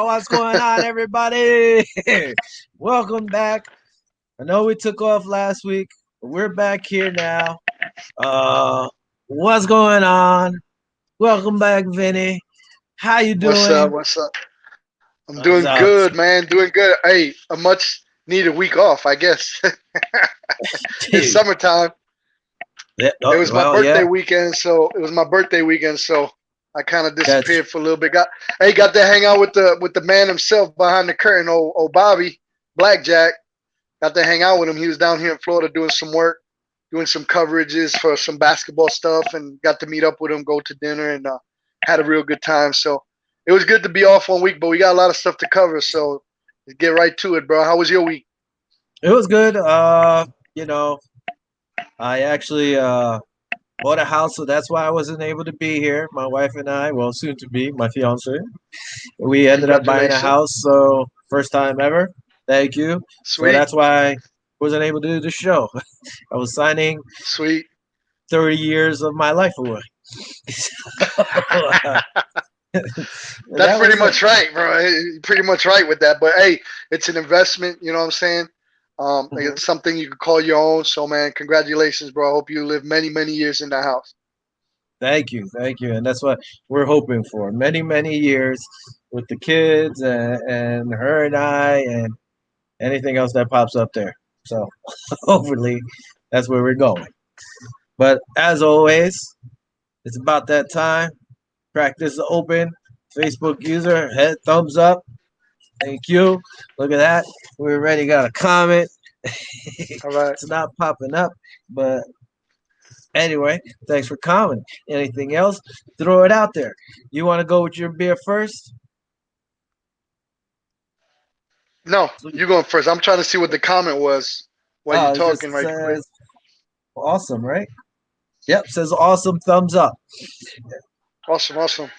What's going on, everybody? Welcome back. I know we took off last week, but we're back here now. What's going on? Welcome back, Vinny. How you What's up? doing? What's up? I'm What's doing up? good, man. Doing good. Hey, a much needed week off, I guess. It's Dude. summertime. Yeah, It oh, was my well, birthday yeah. weekend, so I kind of That's disappeared for a little bit. Got to hang out with the man himself behind the curtain, old Bobby Blackjack. Got to hang out with him. He was down here in Florida doing some work, doing some coverages for some basketball stuff, and got to meet up with him, go to dinner, and had a real good time. So it was good to be off 1 week, but we got a lot of stuff to cover. So let's get right to it, bro. How was your week? it was good. You know, I actually bought a house, so that's why I wasn't able to be here. My wife and I, well, soon to be my fiance, we ended up buying a Congratulations. house. So first time ever. Thank you. So Sweet, that's why I wasn't able to do the show. I was signing sweet. 30 years of my life away. That's That pretty was it. much right, bro. You're pretty much right with that. But hey, it's an investment. You know what I'm saying? Mhm. It's something you can call your own. So man, congratulations, bro. I hope you live many, many years in that house. Thank you, and that's what we're hoping for. Many, many years with the kids and her and I and anything else that pops up there. So hopefully that's where we're going. But as always, it's about that time. Practice open. Facebook user, head thumbs up. Thank you. Look at that. We already got a comment. All right. It's not popping up, but anyway, thanks for commenting. Anything else? Throw it out there. You want to go with your beer first? No, you going first. I'm trying to see what the comment was while you're Oh, it just talking right quick. says awesome, right? Yep, says awesome. Thumbs up. Awesome, awesome.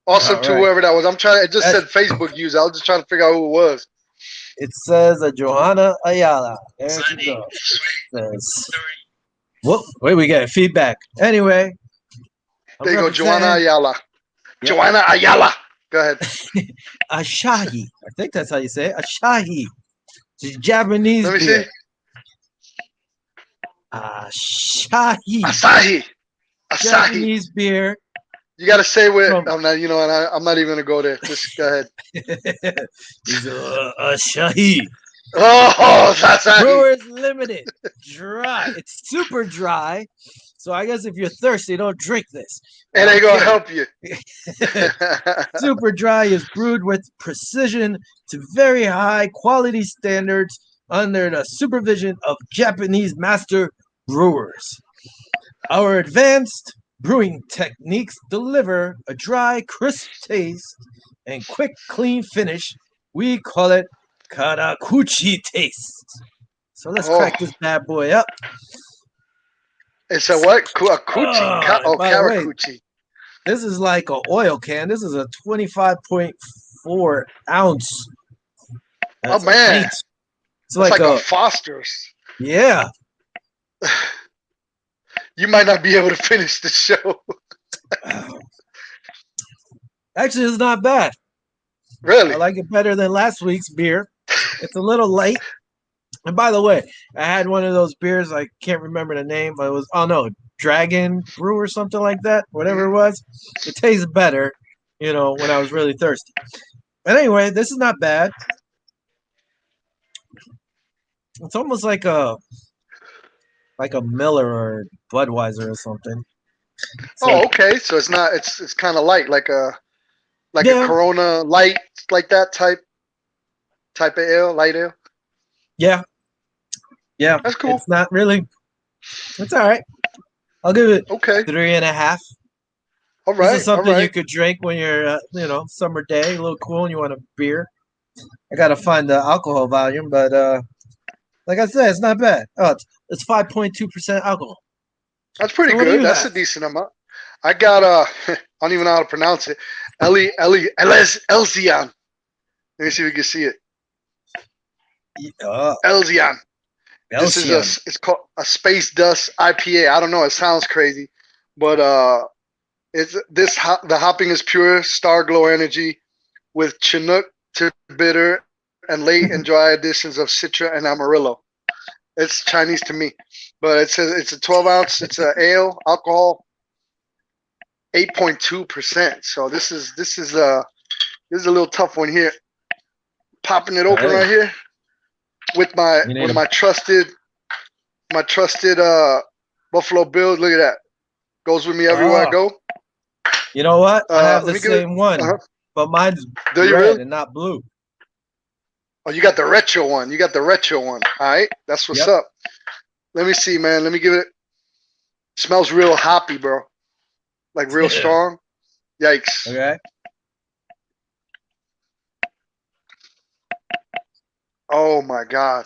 Awesome All to right. whoever that was. I'm trying. It just That, said Facebook user. I was just trying to figure out who it was. it says Johanna Ayala. There she goes. Says, whoop, wait, we get feedback. Anyway, I'm There you go, Joanna representing. Ayala. Yep. Joanna Ayala. Go ahead. Ashahi. I think that's how you say it. Ashahi. It's Japanese Let me beer. see. Asahi. Asahi. Asahi. Japanese beer You got to say what from I'm not. You know, and I'm not even gonna go there. Just go ahead. is Asahi. Oh, Asahi. Brewers Limited. Dry. It's super dry. So I guess if you're thirsty, don't drink this. And I'm they gonna kidding. help you. Super dry is brewed with precision to very high quality standards under the supervision of Japanese master brewers. Our advanced brewing techniques deliver a dry, crisp taste and quick, clean finish. We call it karakuchi taste. So let's Oh, crack this bad boy up. it's a what? A coochie. Oh, and Oh, by the way, karakuchi. this is like an oil can. This is a 25.4 ounce. Oh That's a man, pint. It's that's like like a a, Foster's. yeah. You might not be able to finish the show. Actually, it's not bad. I Really? like it better than last week's beer. It's a little light. And by the way, I had one of those beers. I can't remember the name, but it was, oh no, Dragon Brew or something like that. Whatever Hmm. it was. It tastes better, when I was really thirsty. But anyway, this is not bad. It's almost like a Miller or Budweiser or something. So Oh, okay. So it's not. It's kind of light, like a yeah, Corona light, like that type of ale, light ale. yeah, yeah. That's cool. It's not really. It's all right. I'll give it Okay. 3.5. All This is right. All something you right. could drink when you're, summer day, a little cool, and you want a beer. I gotta find the alcohol volume, but like I said, it's not bad. Oh, it's 5.2% alcohol. That's pretty So what do good. you That's have? a decent amount. I got I don't even know how to pronounce it. Elzian. Let me see if we can see it. Uh, Elzian. This is Belgian. it's called a Space Dust IPA. I don't know. It sounds crazy, but it's the hopping is pure Star Glow energy with Chinook to bitter and late and dry additions of Citra and Amarillo. It's Chinese to me, but it's a 12 ounce. It's a ale alcohol 8.2%. So this is a little tough one here. Popping it open Hey, right here with my you need with to. my trusted Buffalo Bills. Look at that. Goes with me everywhere I Oh, go. you know what? I have Let the me give it. same one, Uh-huh. but mine's Do you red really? and not blue. Oh, you got the retro one. You got the retro one. All right, that's what's Yep. up. Let me see, man. Let me give it. Smells real hoppy, bro. Like real strong. Yikes. Okay. Oh my god.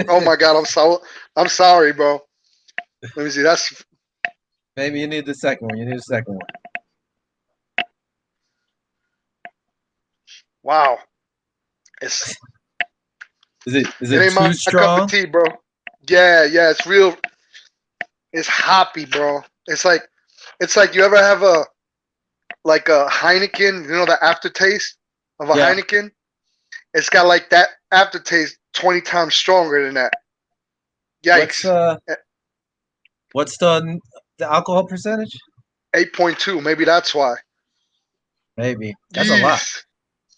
Oh my god. I'm sorry, bro. Let me see. That's Maybe you need the second one. You need the second one. wow. It's Is it it ain't my too cup of strong? tea, bro. Yeah, yeah. It's real. It's hoppy, bro. It's like you ever have a Heineken. You know the aftertaste of a Yeah. Heineken. It's got like that aftertaste 20 times stronger than that. What's Yikes. uh what's the alcohol percentage? 8.2. Maybe that's why. Maybe. That's a lot. Jeez.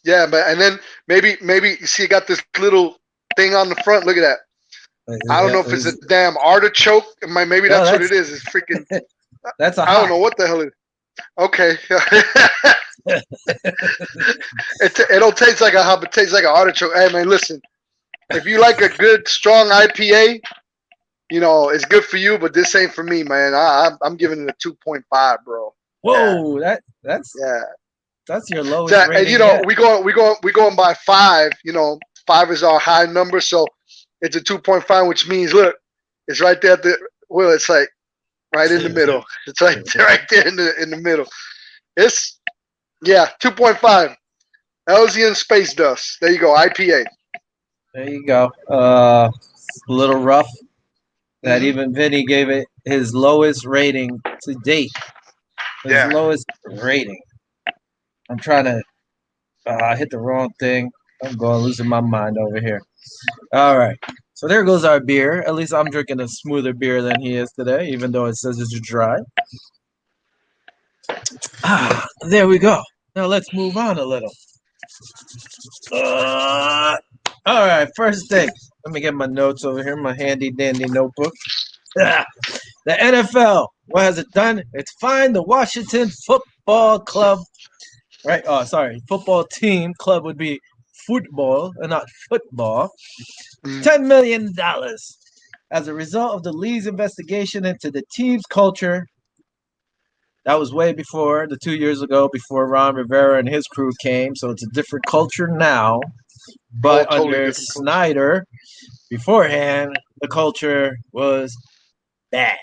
Yeah, but and then maybe you see, it got this little thing on the front. Look at that. I don't know if it's a Is damn artichoke. Maybe no, that's what it is. It's freaking. that's a I don't hop. know what the hell it is. Okay. It don't taste like a hop. It tastes like an artichoke. Hey man, listen. If you like a good strong IPA, it's good for you. But this ain't for me, man. I'm giving it a 2.5, bro. Yeah, Whoa, that's yeah. that's your lowest So, and rating yet. we going by five. Five is our high number, so it's a 2.5, which means look, it's right there at the well, it's like right in the middle. It's right there in the middle. It's yeah, 2.5. Elsian space dust. There you go, IPA. There you go. A little rough. That Hmm. even Vinny gave it his lowest rating to date. His Yeah. lowest rating. I'm trying to hit the wrong thing. I'm going losing my mind over here. All right. So there goes our beer. At least I'm drinking a smoother beer than he is today, even though it says it's dry. There we go. Now let's move on a little. Uh, all right. First thing. Let me get my notes over here, my handy dandy notebook. The NFL. What has it done? It's fined the Washington Football Club. Right. Oh, sorry. Football team. Club would be football and not football. Mm. $10 million as a result of the league's investigation into the team's culture. That was way before the 2 years ago, before Ron Rivera and his crew came. So it's a different culture now. Oh, But totally under different culture. Snyder, beforehand, the culture was bad.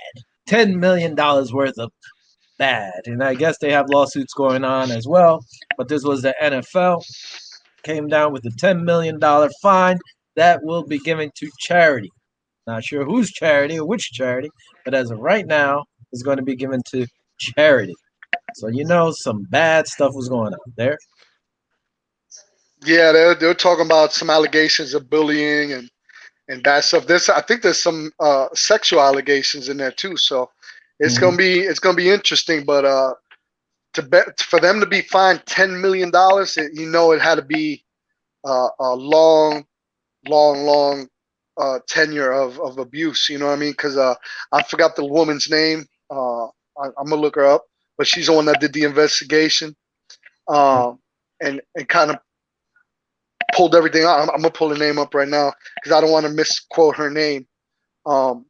$10 million worth of bad. And I guess they have lawsuits going on as well. But this was the NFL. Came down with a $10 million fine that will be given to charity. Not sure whose charity or which charity, but as of right now, it's going to be given to charity. So some bad stuff was going on there. Yeah, they're talking about some allegations of bullying and bad stuff. I think there's some sexual allegations in there too. So Mm-hmm. it's gonna be interesting. But to bet for them to be fined $10 million, it had to be a long, long, long tenure of abuse. You know what I mean? Because I forgot the woman's name. I'm gonna look her up, but she's the one that did the investigation, um, and kind of pulled everything out. I'm gonna pull the name up right now because I don't want to misquote her name. Um,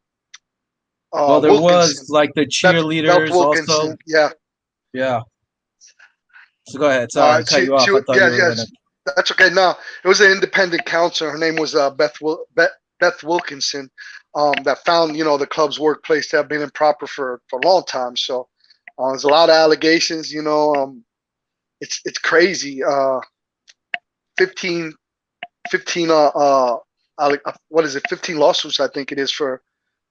Well, there was Wilkinson. like the Beth cheerleaders also. Wilkinson. Yeah. Yeah. So go ahead. Sorry, I cut She you off. she I thought yeah you were yeah. gonna. That's okay. No, it was an independent counselor. Her name was Beth Wilkinson. That found the club's workplace to have been improper for a long time. So there's a lot of allegations. It's crazy. 15 15 what is it? 15 lawsuits I think it is for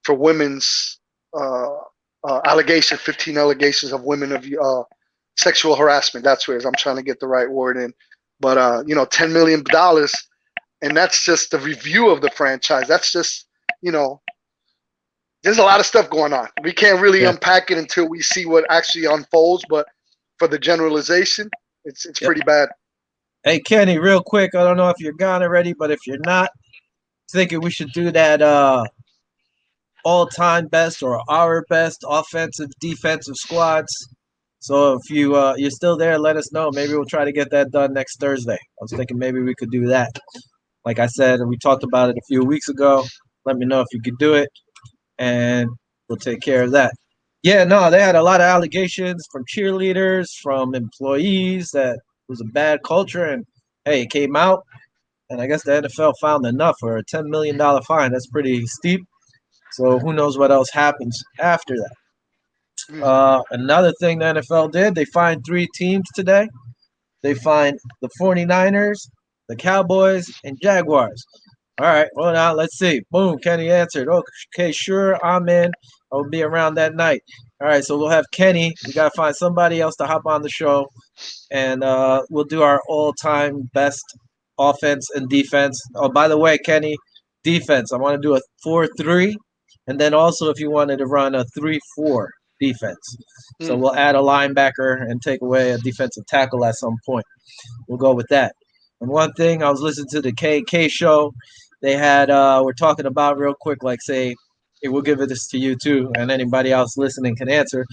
for women's uh, 15 allegations of women of sexual harassment. That's where it is. I'm trying to get the right word in, but $10 million, and that's just the review of the franchise. That's just you know there's a lot of stuff going on. We can't really Yeah. unpack it until we see what actually unfolds. But for the generalization, it's Yep. pretty bad. Hey Kenny, real quick, I don't know if you're gone already, but if you're not, thinking we should do that all-time best or our best offensive defensive squads. So if you're still there, let us know. Maybe we'll try to get that done next Thursday. I was thinking maybe we could do that. Like I said, we talked about it a few weeks ago. Let me know if you could do it, and we'll take care of that. Yeah, no, they had a lot of allegations from cheerleaders, from employees that it was a bad culture, and hey, it came out, and I guess the NFL found enough for a $10 million fine. That's pretty steep. So who knows what else happens after that? Mm. Another thing the NFL did, they fined three teams today. They fined the 49ers, the Cowboys, and Jaguars. All right, well, now let's see. Boom, Kenny answered. Okay, sure, I'm in. I'll be around that night. All right, so we'll have Kenny. We got to find somebody else to hop on the show, and we'll do our all-time best offense and defense. Oh, by the way, Kenny, defense. I want to do a 4-3, and then also if you wanted to run a 3-4 defense. So Mm. we'll add a linebacker and take away a defensive tackle at some point. We'll go with that. And one thing, I was listening to the KK show. They had we're talking about real quick, like say, hey, we'll give this to you too, and anybody else listening can answer.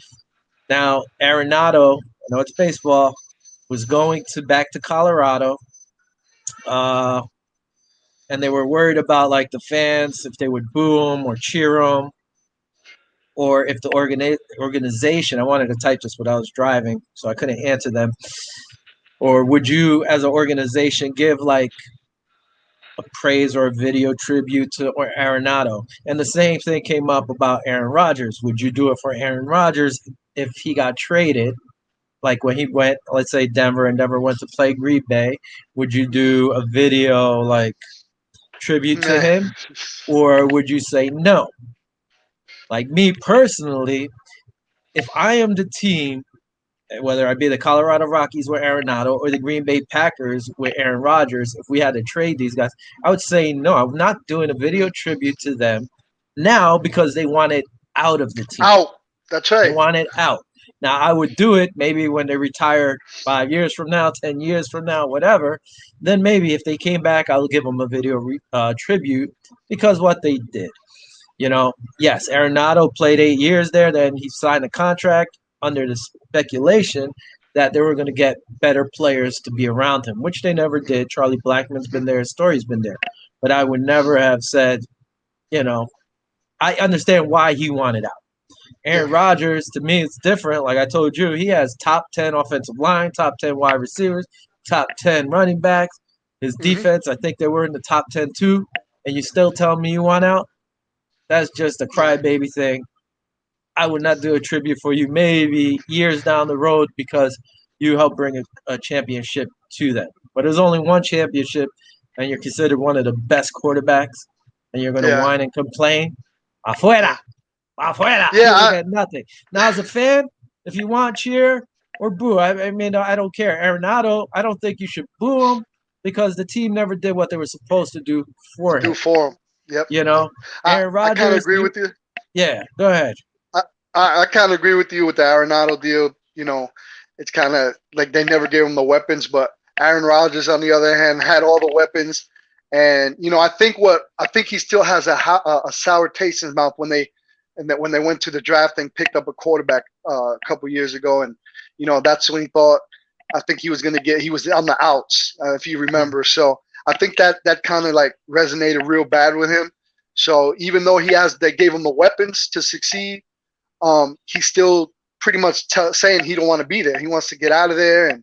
Now, Arenado, I know it's baseball, was going to back to Colorado, uh, and they were worried about like the fans if they would boo him or cheer him, or if the organization. I wanted to type this but I was driving, so I couldn't answer them. Or would you, as an organization, give like a praise or a video tribute to Arenado? And the same thing came up about Aaron Rodgers. Would you do it for Aaron Rodgers if he got traded? Like when he went, let's say Denver, and Denver went to play Green Bay, would you do a video like tribute to Nah. him, or would you say no? Like me personally, if I am the team, whether I be the Colorado Rockies with Arenado or the Green Bay Packers with Aaron Rodgers, if we had to trade these guys, I would say no. I'm not doing a video Mm. tribute to them now because they want it out of the team. Out. That's They right. want it out. Now I would do it maybe when they retire 5 years from now, 10 years from now, whatever. Then maybe if they came back, I would give them a video tribute because what they did. Yes, Arenado played 8 years there. Then he signed a contract under the speculation that they were going to get better players to be around him, which they never did. Charlie Blackman's been there, his story's been there. But I would never have said, you know, I understand why he wanted out. Yeah. Aaron Rodgers, to me, it's different. Like I told you, he has top 10 offensive line, top 10 wide receivers, top 10 running backs. His Hmm. defense, I think they were in the top 10 too. And you still tell me you want out? That's just a Yeah. crybaby thing. I would not do a tribute for you maybe years down the road because you helped bring a championship to them. But there's only one championship, and you're considered one of the best quarterbacks, and you're going to Yeah. whine and complain. Afuera, Yeah. afuera. Yeah. You will get nothing. Now, as a fan, if you want cheer or boo, I mean, I don't care. Arenado, I don't think you should boo him because the team never did what they were supposed to do for Do him. for him. Yep. You Yep. know, I Aaron I kind of Rodgers, agree with you. yeah, go ahead. I I kind of agree with you with the Arenado deal. It's kind of like they never gave him the weapons, but Aaron Rodgers, on the other hand, had all the weapons. And I think he still has a sour taste in his mouth when they went to the draft and picked up a quarterback a couple years ago, and that's when he thought I think he was on the outs, if you remember. So I think that kind of like resonated real bad with him. So even though they gave him the weapons to succeed, he's still pretty much saying he don't want to be there. He wants to get out of there, and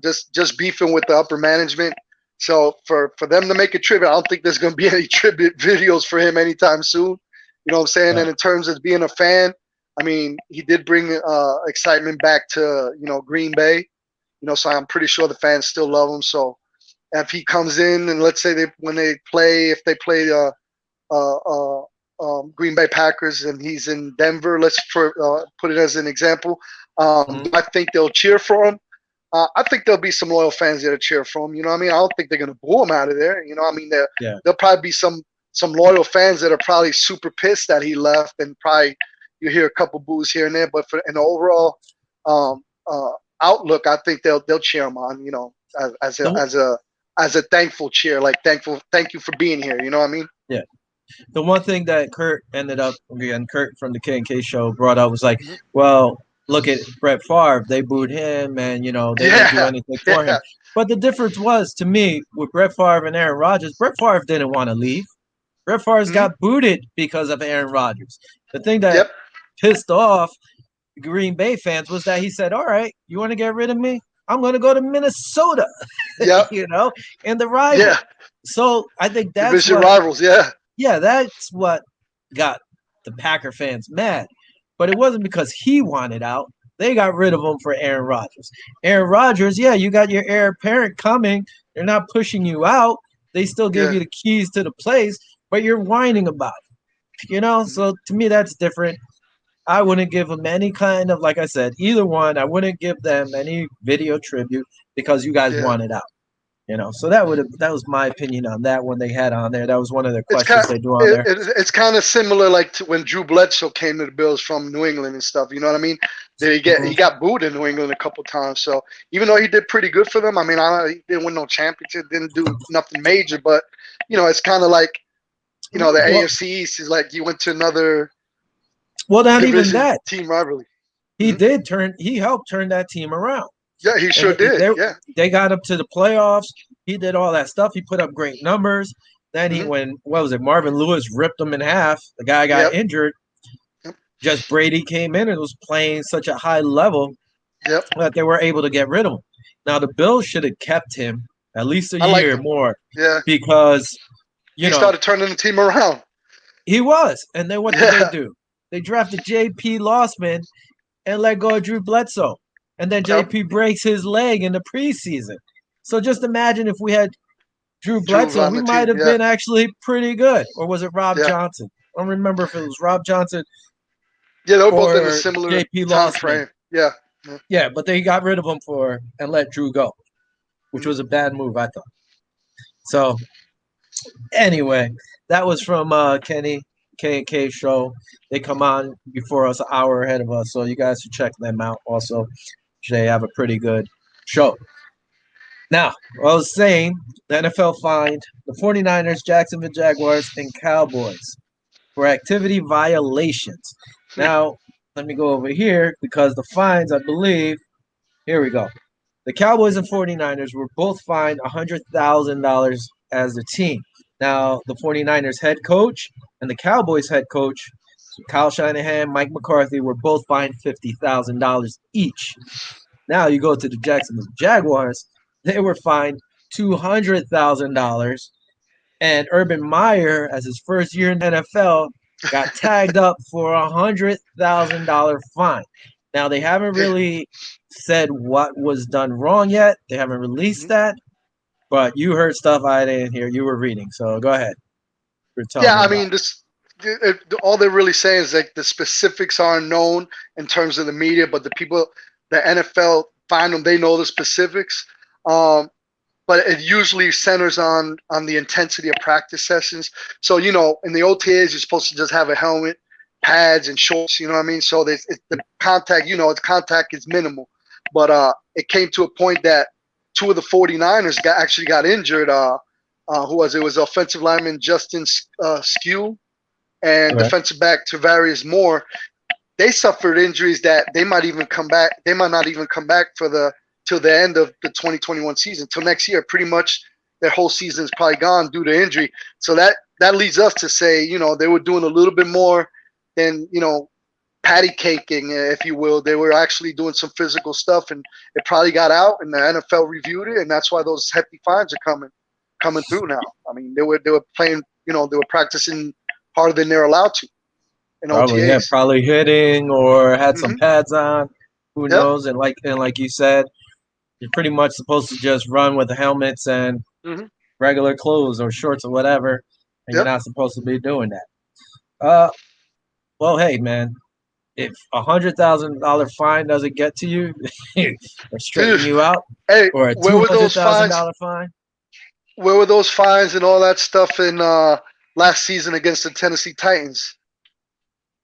just beefing with the upper management. So for them to make a tribute, I don't think there's going to be any tribute videos for him anytime soon. You know what I'm saying? Yeah. And in terms of being a fan, I mean, he did bring excitement back to Green Bay. So I'm pretty sure the fans still love him. So if he comes in and let's say if they play uh, uh, Green Bay Packers and he's in Denver. Let's put it as an example. Hmm. Do I think they'll cheer for him? I think there'll be some loyal fans that'll cheer for him. You know what I mean? I don't think they're gonna boo him out of there. You know what I mean? Yeah. There'll probably be some loyal fans that are probably super pissed that he left, and probably you hear a couple boos here and there. But for in the overall um, uh, outlook, I think they'll cheer him on. You know, as a The, as a as a thankful cheer, like thank you for being here. You know what I mean? yeah. The one thing that Kurt ended up again, Kurt from the K and K show brought up was like, Mhm. well, look at Brett Favre. They booed him, and they didn't do Yeah, anything for him. yeah. But the difference was to me with Brett Favre and Aaron Rodgers. Brett Favre didn't want to leave. Brett Favre Mhm. got booted because of Aaron Rodgers. The thing that Yep. pissed off Green Bay fans was that he said, "All right, you want to get rid of me? I'm going to go to Minnesota." Yep. you know, and the rival. Yeah. So I think that's Division what, rivals. Yeah. yeah, that's what got the Packer fans mad. But it wasn't because he wanted out. They got rid of him for Aaron Rodgers. Aaron Rodgers, yeah, you got your heir apparent coming. They're not pushing you out. They still gave Yeah. you the keys to the place, but you're whining about it. Mhm. So to me, that's different. I wouldn't give them any kind of, like I said, either one. I wouldn't give them any video tribute because you guys Yeah. wanted out. So that was my opinion on that one they had on there. That was one of the It's kind questions they do on it, there. it, it's kind of similar like to when Drew Bledsoe came to the Bills from New England and stuff. You know what I mean? He Mhm. got booed in New England a couple times. So even though he did pretty good for them, I mean, he didn't win no championship, didn't do nothing major, but it's kind of like the Well, AFC East is like you went to another well, not even division that. team rivalry. He Hmm. did turn. He helped turn that team around, Yeah, he and sure did. they Yeah. they got up to the playoffs. He did all that stuff. He put up great numbers. Then Hmm. when what was it? Marvin Lewis ripped him in half. The guy got Yep. injured. Yep. Just Brady came in and was playing such a high level Yep. that they were able to get rid of him. Now the Bills should have kept him at least a I liked year him. more Yeah. because you He know started turning the team around. he was. And then what did they Yeah. do? They drafted J.P. Lossman and let go of Drew Bledsoe, and then Yep. J.P. breaks his leg in the preseason. So just imagine if we had Drew Drew Bledsoe, on we the might team. have Yeah. been actually pretty good. Or was it Rob Yeah. Johnson? I don't remember if it was Rob Johnson Yeah, they were both in a or similar J.P. time Lossman. frame. Yeah. Yeah. Yeah, but they got rid of him for and let Drew go, which Mhm. was a bad move, I thought. So anyway, that was from Kenny K and K show. They come on before us, an hour ahead of us, so you guys should check them out. Also, they have a pretty good show. Now, I was saying, the NFL fined the 49ers, Jacksonville Jaguars, and Cowboys for activity violations. Hmm. Now, let me go over here because the fines, I believe, here we go. The Cowboys and 49ers were both fined $100,000 as a team. Now, the 49ers head coach and the Cowboys head coach, Kyle Shanahan, Mike McCarthy, were both fined $50,000 each. Now you go to the Jacksonville Jaguars, they were fined $200,000. And Urban Meyer, as his first year in the NFL, got tagged up for $100,000 fine. Now they haven't really said what was done wrong yet. They haven't released that, but you heard stuff I didn't hear. You were reading, so go ahead. You're telling Yeah, me I about mean, all they're really saying is like the specifics aren't known in terms of the media, but the NFL find them, they know the specifics. Um, but it usually centers on the intensity of practice sessions. So in the OTAs, you're supposed to just have a helmet, pads, and shorts. You know what I mean? So the contact, its contact is minimal. But it came to a point that two of the 49ers actually got injured. Who was it? It was offensive lineman Justin Skew it. and Right. defensive back Tavarius Moore. They suffered injuries that they might even come back. They might not even come back for the till the end of the 2021 season, till next year. Pretty much their whole season is probably gone due to injury. So that leads us to say, they were doing a little bit more than patty caking, if you will. They were actually doing some physical stuff, and it probably got out, and the NFL reviewed it, and that's why those hefty fines are coming through now. I mean, they were playing, they were practicing harder than they're allowed to in Probably, yeah, OTAs. probably hitting or had some Hmm. pads on. Who Yep. knows? And like you said, you're pretty much supposed to just run with the helmets and Hmm. regular clothes or shorts or whatever, and you're Yep. not supposed to be doing that. Uh, well, hey, man, if $100,000 fine doesn't get to you or Dude, straighten you out, hey, or a where two were hundred those thousand fines? dollar fine, Where were those fines and all that stuff in last season against the Tennessee Titans?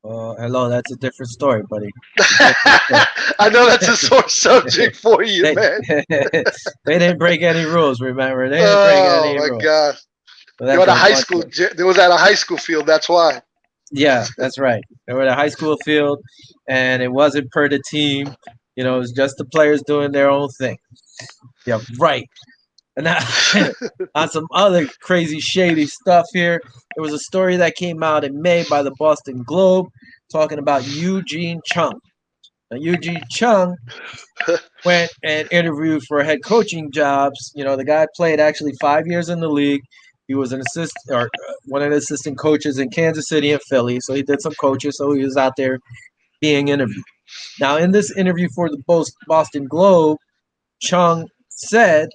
hello, that's a different story, buddy. It's a different story. I know that's a sore subject for you, they man. they didn't break any rules. Remember, they didn't break Oh any my rules. god. So They were that's at a high school. unfortunate. They was at a high school field. That's why. Yeah, that's right. They were at a high school field, and it wasn't per the team. It was just the players doing their own thing. Yeah, right. And now, on some other crazy, shady stuff here, there was a story that came out in May by the Boston Globe talking about Eugene Chung. Now, Eugene Chung went and interviewed for head coaching jobs. The guy played actually 5 years in the league. He was an assist or one of the assistant coaches in Kansas City and Philly. So he did some coaches. So he was out there being interviewed. Now, in this interview for the Boston Globe, Chung said,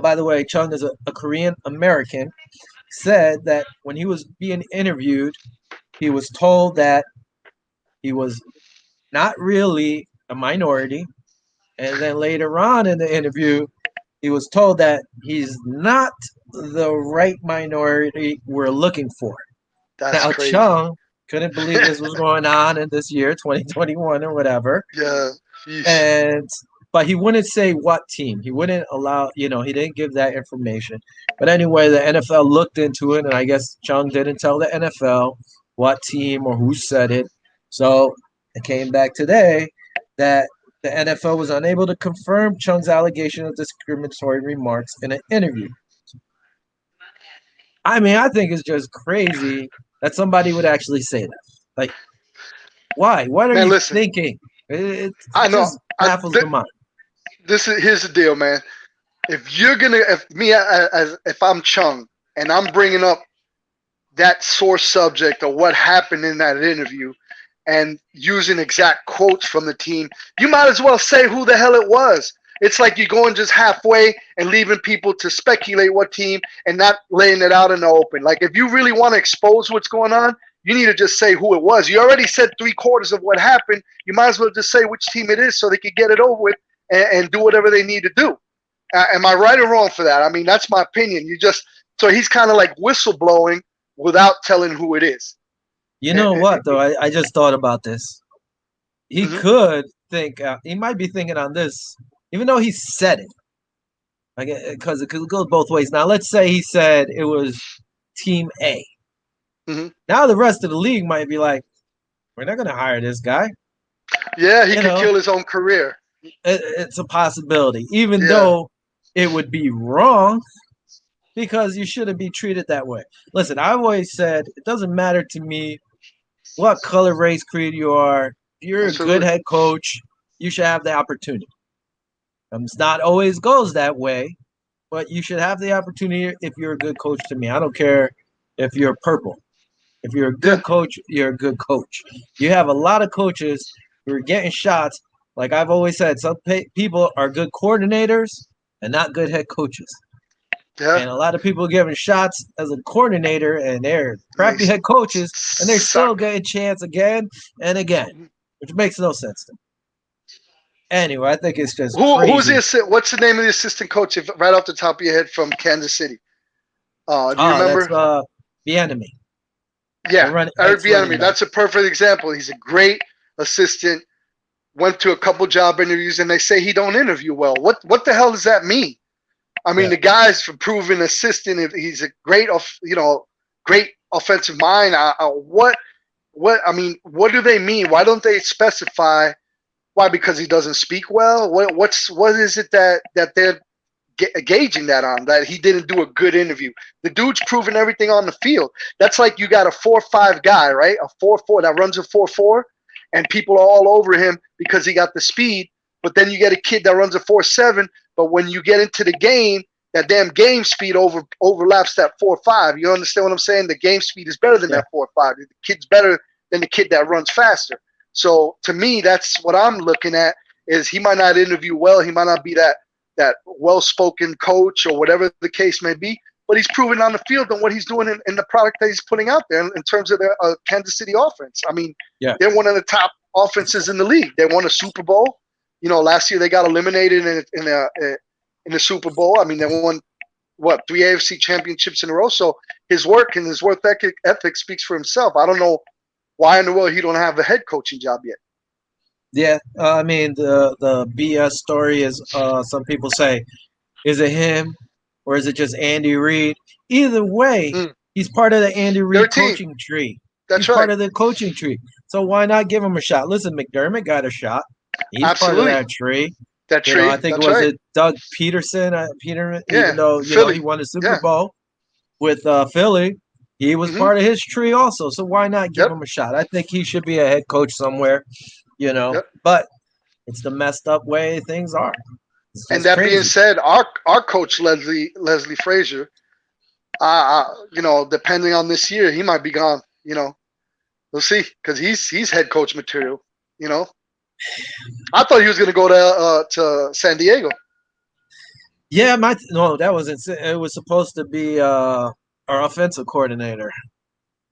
by the way, Chung is a Korean American, said that when he was being interviewed, he was told that he was not really a minority. And then later on in the interview, he was told that he's not the right minority we're looking for. That's Now, crazy. Chung couldn't believe this was going on in this year, 2021 or whatever. Yeah. Yeesh. And but he wouldn't say what team. He wouldn't allow, he didn't give that information. But anyway, the NFL looked into it, and I guess Chung didn't tell the NFL what team or who said it. So it came back today that the NFL was unable to confirm Chung's allegation of discriminatory remarks in an interview. I mean, I think it's just crazy that somebody would actually say that. Like, why? What are Man, you listen. thinking? It I know. just baffles the mind. This is here's the deal, man. If you're gonna, if me as if I'm Chung and I'm bringing up that source subject or what happened in that interview and using exact quotes from the team, you might as well say who the hell it was. It's like you're going just halfway and leaving people to speculate what team and not laying it out in the open. Like if you really want to expose what's going on, you need to just say who it was. You already said 3/4 of what happened. You might as well just say which team it is so they can get it over with and do whatever they need to do. Am I right or wrong for that? I mean, that's my opinion. You just so he's kind of like whistleblowing without telling who it is. You know what, though? I just thought about this. He Mm-hmm. could think, he might be thinking on this, even though he said it, like, because it goes both ways. Now, let's say he said it was Team A. Mm-hmm. Now, the rest of the league might be like, we're not going to hire this guy. Yeah, he You could know, kill his own career. it's a possibility, even Yeah, though it would be wrong because you shouldn't be treated that way. Listen, I've always said it doesn't matter to me what color, race, creed you are. If you're a good absolutely. head coach, you should have the opportunity. It's not always goes that way, but you should have the opportunity if you're a good coach to me. I don't care if you're purple. If you're a Yeah, good coach, you're a good coach. You have a lot of coaches who are getting shots. Like I've always said, some people are good coordinators and not good head coaches. yeah. And a lot of people giving shots as a coordinator and they're And they crappy head coaches and they're still suck. getting chance again and again, which makes no sense to me. Anyway, I think it's just Who's the crazy. what's the name of the assistant coach? If, right off the top of your head from Kansas City. Do you Oh, that's remember? the enemy, the Yeah, run Eric ex running Bieniemy. back. That's a perfect example. He's a great assistant. Went to a couple job interviews, and they say he don't interview well. What the hell does that mean? I mean, Yeah, the guy's for proven assistant. He's a great, great offensive mind. What? I mean, what do they mean? Why don't they specify? Why? Because he doesn't speak well. What is it that they're gauging that on? That he didn't do a good interview. The dude's proven everything on the field. That's like you got a 4.5 guy, right? A 4.4 that runs a 4.4, and people are all over him because he got the speed. But then you get a kid that runs a 4.7. But when you get into the game, that damn game speed overlaps that 4.5. You understand what I'm saying? The game speed is better than yeah. that 4.5. The kid's better than the kid that runs faster. So to me, that's what I'm looking at. Is he might not interview well. He might not be that well-spoken coach or whatever the case may be. but he's proven on the field and what he's doing in the product that he's putting out there in terms of the Kansas City offense. I mean, Yeah. they're one of the top offenses in the league. They won a Super Bowl. Last year they got eliminated in the Super Bowl. I mean, they won three AFC championships in a row. So his work and his work ethic speaks for himself. I don't know why in the world he don't have a head coaching job yet. Yeah, I mean the BS story is some people say, is it him or is it just Andy Reid? Either way, Mm. he's part of the Andy Reid 13. coaching tree. He's That's part right. of the coaching tree. So why not give him a shot? Listen, McDermott got a shot. He's part of Absolutely. that tree. That I tree. think That's was right. it Doug Peterson. Even Yeah. though he Philly. won the Super Yeah. Bowl with Philly, he was Mm-hmm. part of his tree also. So why not give Yep. him a shot? I think he should be a head coach somewhere. Yep. But it's the messed up way things are. It's And just that being crazy. said, our coach Leslie Frazier, depending on this year, he might be gone. We'll see because he's head coach material. You know, I thought he was going to go to San Diego. Yeah, no, that wasn't. It was supposed to be our offensive coordinator,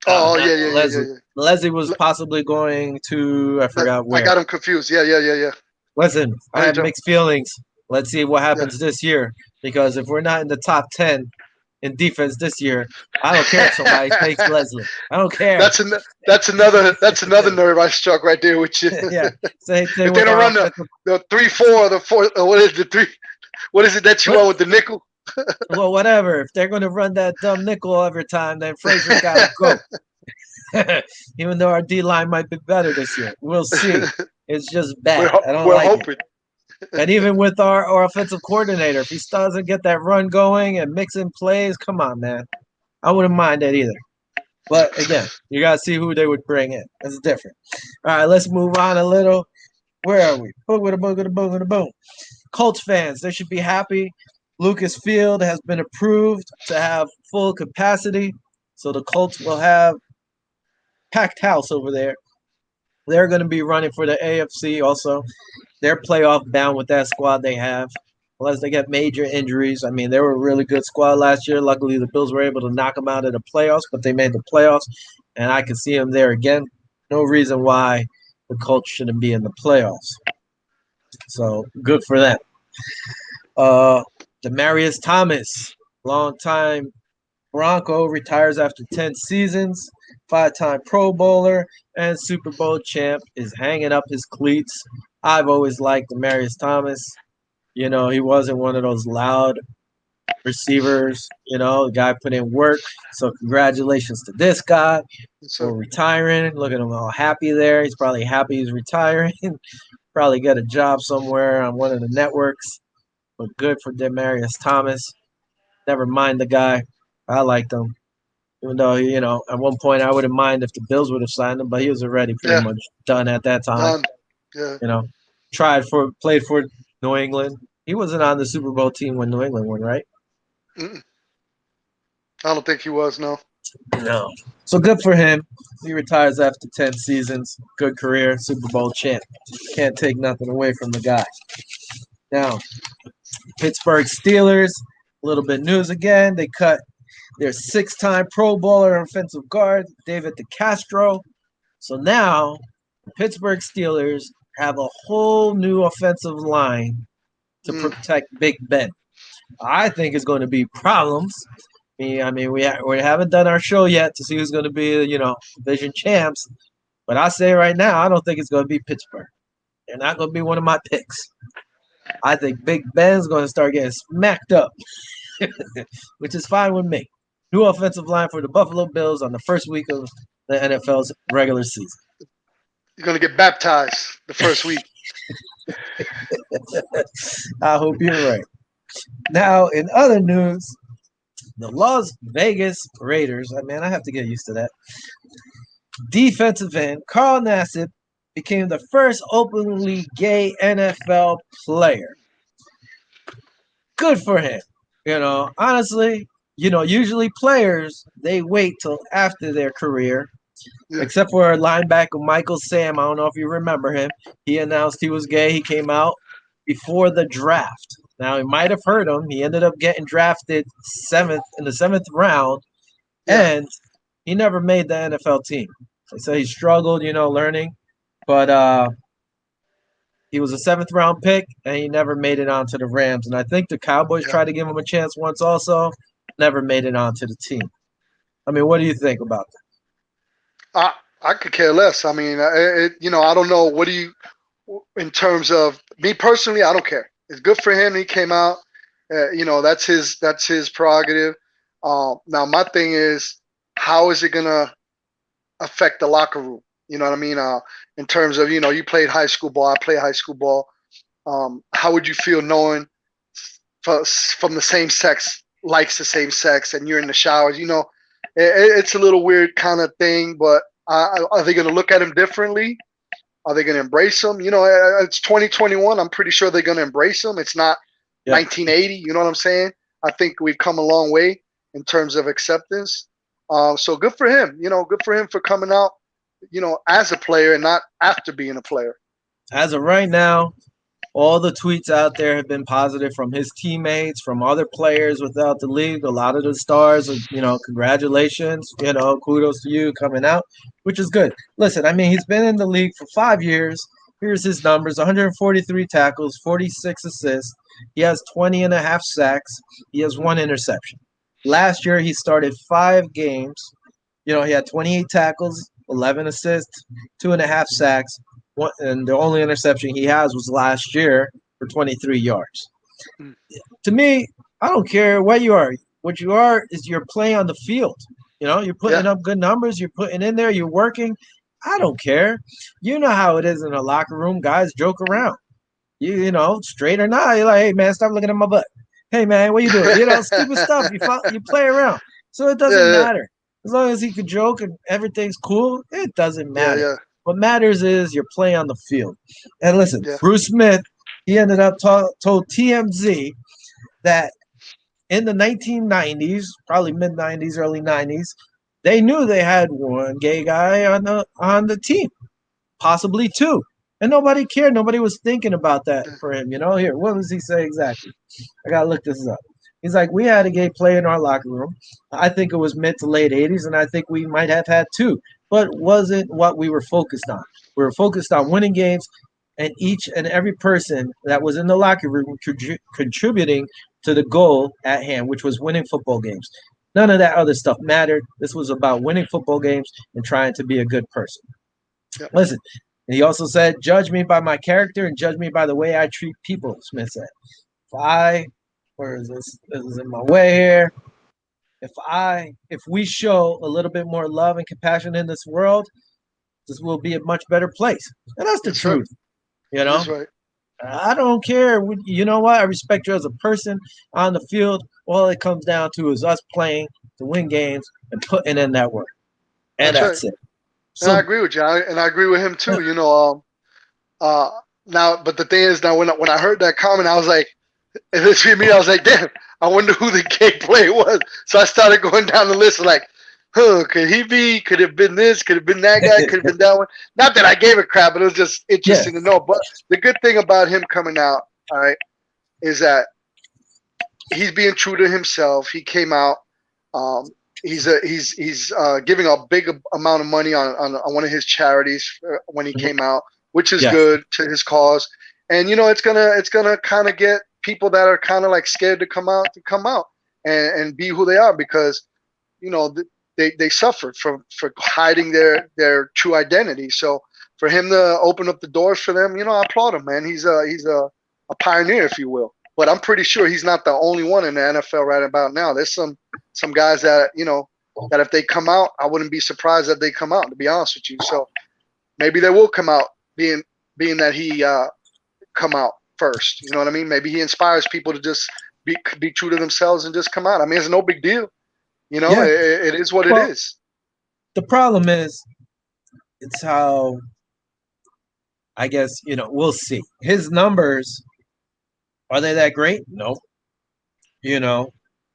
Oh not yeah, yeah, yeah, Leslie. yeah, Leslie was yeah. possibly going to I forgot I where. got him confused. Yeah, yeah, yeah, yeah. Listen, I I know have you're mixed feelings. Let's see what yeah. happens this year because if we're not in the top 10 in defense this year, I don't care if somebody takes Leslie. I don't care. that's an, that's another nerve I struck right there with you. Yeah, same thing If they with don't our run the offensive. the 3-4, the 4, what is the 3? What is it that you What? want with the nickel? Well, whatever. If they're going to run that dumb nickel every time, then Frazier got to go. Even though our D line might be better this year, we'll see. It's just we're bad. I don't we're like it. hoping. And even with our offensive coordinator, if he doesn't get that run going and mixing plays, come on, man. I wouldn't mind that either. But again, you got to see who they would bring in. That's different. All right, let's move on a little. Where are we? Boom, boom, boom, boom, boom. Colts fans, they should be happy. Lucas Field has been approved to have full capacity, so the Colts will have packed house over there. They're going to be running for the AFC also. They're playoff bound with that squad they have, unless they get major injuries. I mean, they were a really good squad last year. Luckily, the Bills were able to knock them out of the playoffs, but they made the playoffs, and I can see them there again. No reason why the Colts shouldn't be in the playoffs. So good for them. Uh, Demarius Thomas, longtime Bronco, retires after 10 seasons. Five-time Pro Bowler and Super Bowl champ is hanging up his cleats. I've always liked Demarius Thomas. He wasn't one of those loud receivers. The guy put in work. So congratulations to this guy So for retiring. Look at him all happy there. He's probably happy he's retiring. Probably get a job somewhere on one of the networks. But good for Demarius Thomas. Never mind the guy. I liked him. Even though, at one point I wouldn't mind if the Bills would have signed him, but he was already pretty yeah, much done at that time. done. Yeah. You know, played for New England. He wasn't on the Super Bowl team when New England won, right? Mm-mm. I don't think he was. No. No. So good for him. He retires after 10 seasons. Good career, Super Bowl champ. Can't take nothing away from the guy. Now, Pittsburgh Steelers, a little bit news again. They cut their six-time Pro Bowler offensive guard, David DeCastro. So now the Pittsburgh Steelers have a whole new offensive line to Mm. protect Big Ben. I think it's going to be problems. I mean, we haven't done our show yet to see who's going to be, division champs. But I say right now, I don't think it's going to be Pittsburgh. They're not going to be one of my picks. I think Big Ben's going to start getting smacked up, which is fine with me. New offensive line for the Buffalo Bills on the first week of the NFL's regular season. You're gonna get baptized the first week. I hope you're right. Now, in other news, the Las Vegas Raiders, I have to get used to that. Defensive end Carl Nassib became the first openly gay NFL player. Good for him. Honestly, usually players, they wait till after their career, Yeah. except for our linebacker Michael Sam. I don't know if you remember him. He announced he was gay. He came out before the draft. Now, it might have hurt him. He ended up getting drafted seventh round, Yeah, and he never made the NFL team. So he struggled, learning. But he was a seventh round pick, and he never made it onto the Rams. And I think the Cowboys yeah. tried to give him a chance once, also, never made it onto the team. I mean, what do you think about I I could care less. I mean, I don't know. What do you, in terms of me personally? I don't care. It's good for him. He came out. That's his prerogative. Now my thing is, how is it gonna affect the locker room? You know what I mean? In terms of, you played high school ball. I play high school ball. How would you feel knowing from the same sex likes the same sex, and you're in the showers? It's a little weird kind of thing, but are they going to look at him differently? Are they going to embrace him? It's 2021. I'm pretty sure they're going to embrace him. It's not it? Yeah, 1980. You know what I'm saying? I think we've come a long way in terms of acceptance. So good for him. Good for him for coming out, as a player and not after being a player. as of right now, all the tweets out there have been positive from his teammates, from other players without the league. A lot of the stars, congratulations, kudos to you coming out, which is good. Listen, I mean, he's been in the league for 5 years. Here's his numbers: 143 tackles, 46 assists. He has 20 and a half sacks. He has one interception. Last year, he started 5 games. He had 28 tackles, 11 assists, 2.5 sacks, and the only interception he has was last year for 23 yards. Mm. To me, I don't care what you are. What you are is you're playing on the field. You're Yeah, putting up good numbers. You're putting in there. You're working. I don't care. You know how it is in a locker room. Guys joke around. Straight or not, you're like, hey man, stop looking at my butt. Hey man, what you doing? Stupid stuff. You play around, so it doesn't yeah, matter as long as he can joke and everything's cool. It doesn't yeah, matter. yeah, What matters is you're playing on the field. And listen, yeah. Bruce Smith, he ended up told TMZ that in the 1990s, probably mid 90s, early 90s, they knew they had one gay guy on the team, possibly two. And nobody cared. Nobody was thinking about that Yeah. for him. Here, what does he say exactly? I gotta look this up. He's like, we had a gay player in our locker room. I think it was mid to late 80s, and I think we might have had two, but wasn't what we were focused on. We were focused on Mhm. winning games, and each and every person that was in the locker room contributing to the goal at hand, which was winning football games. None of that other stuff mattered. This was about winning football games and trying to be a good person. Yeah, Listen, he also said, judge me by my character and judge me by the way I treat people, Smith said. If I, where is this? This is in my way here. If we show a little bit more love and compassion in this world, this will be a much better place. And that's the that's right. truth, you That's know? right. I don't care. You know what? I respect you as a person on the field. All it comes down to is us playing to win games and putting in that work. And That's right. that's it. And I So, agree with you. And I agree with him too. Uh, now, but the thing is, now when I heard that comment, I was like, if it's me, I was like, damn, I wonder who the gay player was. So I started going down the list, like, could he be? Could have been this? Could have been that guy? Could have been that one? Not that I gave a crap, but it was just yeah. interesting to know. But the good thing about him coming out, all right, is that he's being true to himself. He came out. Um, he's giving a big amount of money on one of his charities when he Mhm. came out, which is Yeah. good to his cause. And it's gonna kind of get people that are kind of like scared to come out and be who they are, because you know they suffered from for hiding their true identity. So for him to open up the doors for them, I applaud him, man. He's a pioneer, if you will. But I'm pretty sure he's not the only one in the NFL right about now. There's some guys that that if they come out, I wouldn't be surprised that they come out. To be honest with you, so maybe they will come out, being that he come out first. You know what I mean? Maybe he inspires people to just be true to themselves and just come out. I mean, it's no big deal. Yeah. It is what it Well, is. the problem is, it's how, I guess, we'll see. His numbers, are they that great? No. You know,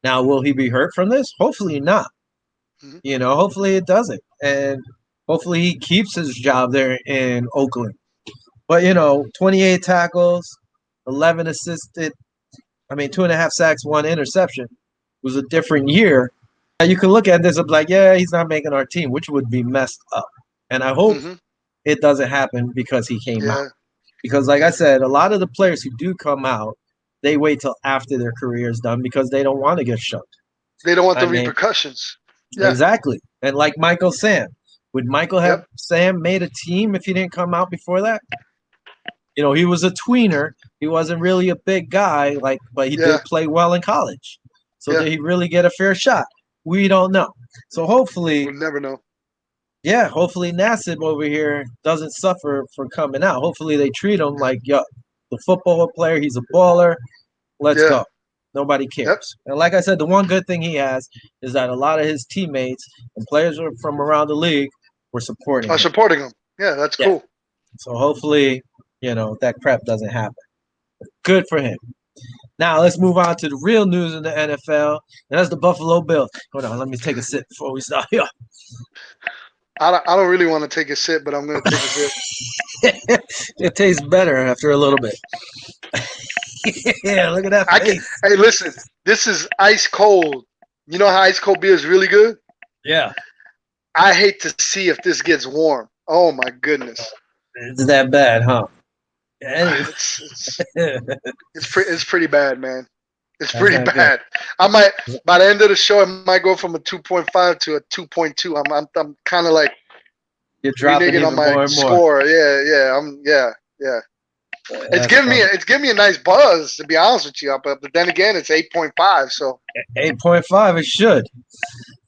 now will he be hurt from this? Hopefully not. Mhm. Hopefully it doesn't. And hopefully he keeps his job there in Oakland. But, 28 tackles, 11 assisted, I mean, 2.5 sacks, 1 interception. It was a different year. You can look at this and be like, yeah, he's not making our team, which would be messed up. And I hope Hmm. it doesn't happen because he came out. Yeah. Because, like I said, a lot of the players who do come out, they wait till after their career is done because they don't want to get shucked. They don't want I the mean, repercussions. Yeah. exactly. And like Michael Sam, would Michael have Yep. Sam made a team if he didn't come out before that? You know, he was a tweener. He wasn't really a big guy, like, but he Yeah. did play well in college. So Yeah. did he really get a fair shot? We don't know. So hopefully, We'll never know. yeah, hopefully Nassib over here doesn't suffer for coming out. Hopefully they treat him like, yo, the football player, he's a baller. Let's Yeah. go. Nobody Yep. cares. And like I said, the one good thing he has is that a lot of his teammates and players from around the league were supporting Are him. supporting them. Yeah, that's Yeah. cool. So hopefully, that crap doesn't happen. Good for him. Now let's move on to the real news in the NFL, and that's the Buffalo Bills. Hold on, let me take a sip before we start here. I don't really want to take a sip, but I'm gonna take a sip. It tastes better after a little bit. Yeah, look at that I can. face. Hey, listen. This is ice cold. You know how ice cold beer is really good. Yeah, I hate to see if this gets warm. Oh my goodness. it's that bad, huh? Anyway, It's it's that's it's pretty bad, man. It's pretty not good. bad. I might by the end of the show, it might go from a 2.5 to a 2.2. I'm kind of like You're dropping reneging on even my more and more. score. Yeah. It's That's giving me funny. it's giving me a nice buzz to be honest with you. But then again, it's 8.5. So 8.5, it should.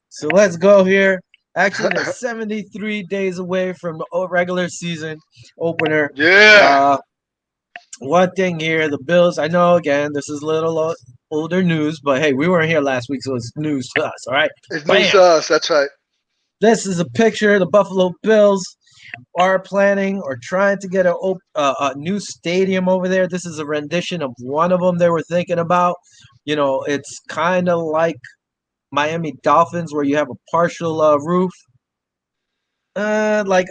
So let's go here. Actually, they're 73 days away from the regular season opener. yeah, Uh, One thing here, the Bills. I know again, this is a little older news, but hey, we weren't here last week, so it's news to us. All right, it's news bam. to us. That's right. This is a picture. The Buffalo Bills are planning or trying to get a new stadium over there. This is a rendition of one of them they were thinking about. It's kind of like Miami Dolphins, where you have a partial roof. Like,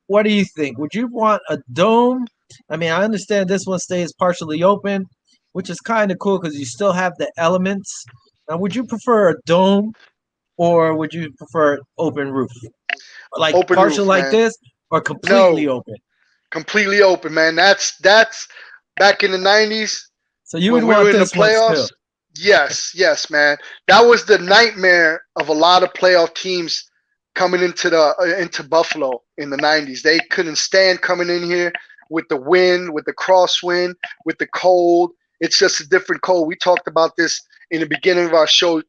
what do you think? Would you want a dome? I mean, I understand this one stays partially open, which is kind of cool because you still have the elements. Now, would you prefer a dome or would you prefer open roof? Like Open partial roof, like man. this or completely No, open? completely open, man. That's back in the 90s So you would when we were want in the this one still. playoffs. Yes, man. That was the nightmare of a lot of playoff teams coming into Buffalo in the 90s. They couldn't stand coming in here with the wind, with the crosswind, with the cold. It's just a different cold. We talked about this in the beginning of our show,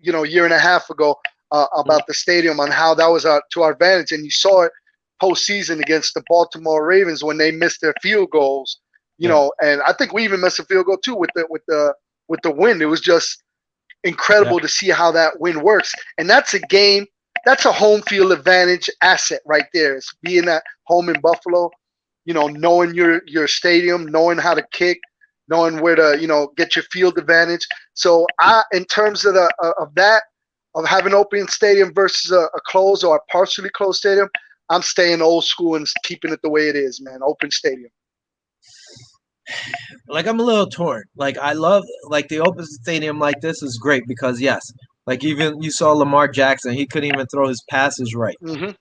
year and a half ago, about the stadium on how that was to our advantage, and you saw it postseason against the Baltimore Ravens when they missed their field goals. Yeah, And I think we even missed a field goal too with the wind. It was just yeah, incredible to see how that wind works. And that's a game, that's a home field advantage asset right there. It's being at home in Buffalo, knowing your stadium, knowing how to kick, knowing where to, get your field advantage. So in terms of that, of having an open stadium versus a closed or a partially closed stadium, I'm staying old school and keeping it the way it is, man. Open stadium. like I'm a little torn. Like I love like the open stadium like this is great because yes, like even you saw Lamar Jackson, he couldn't even throw his passes right. Hmm.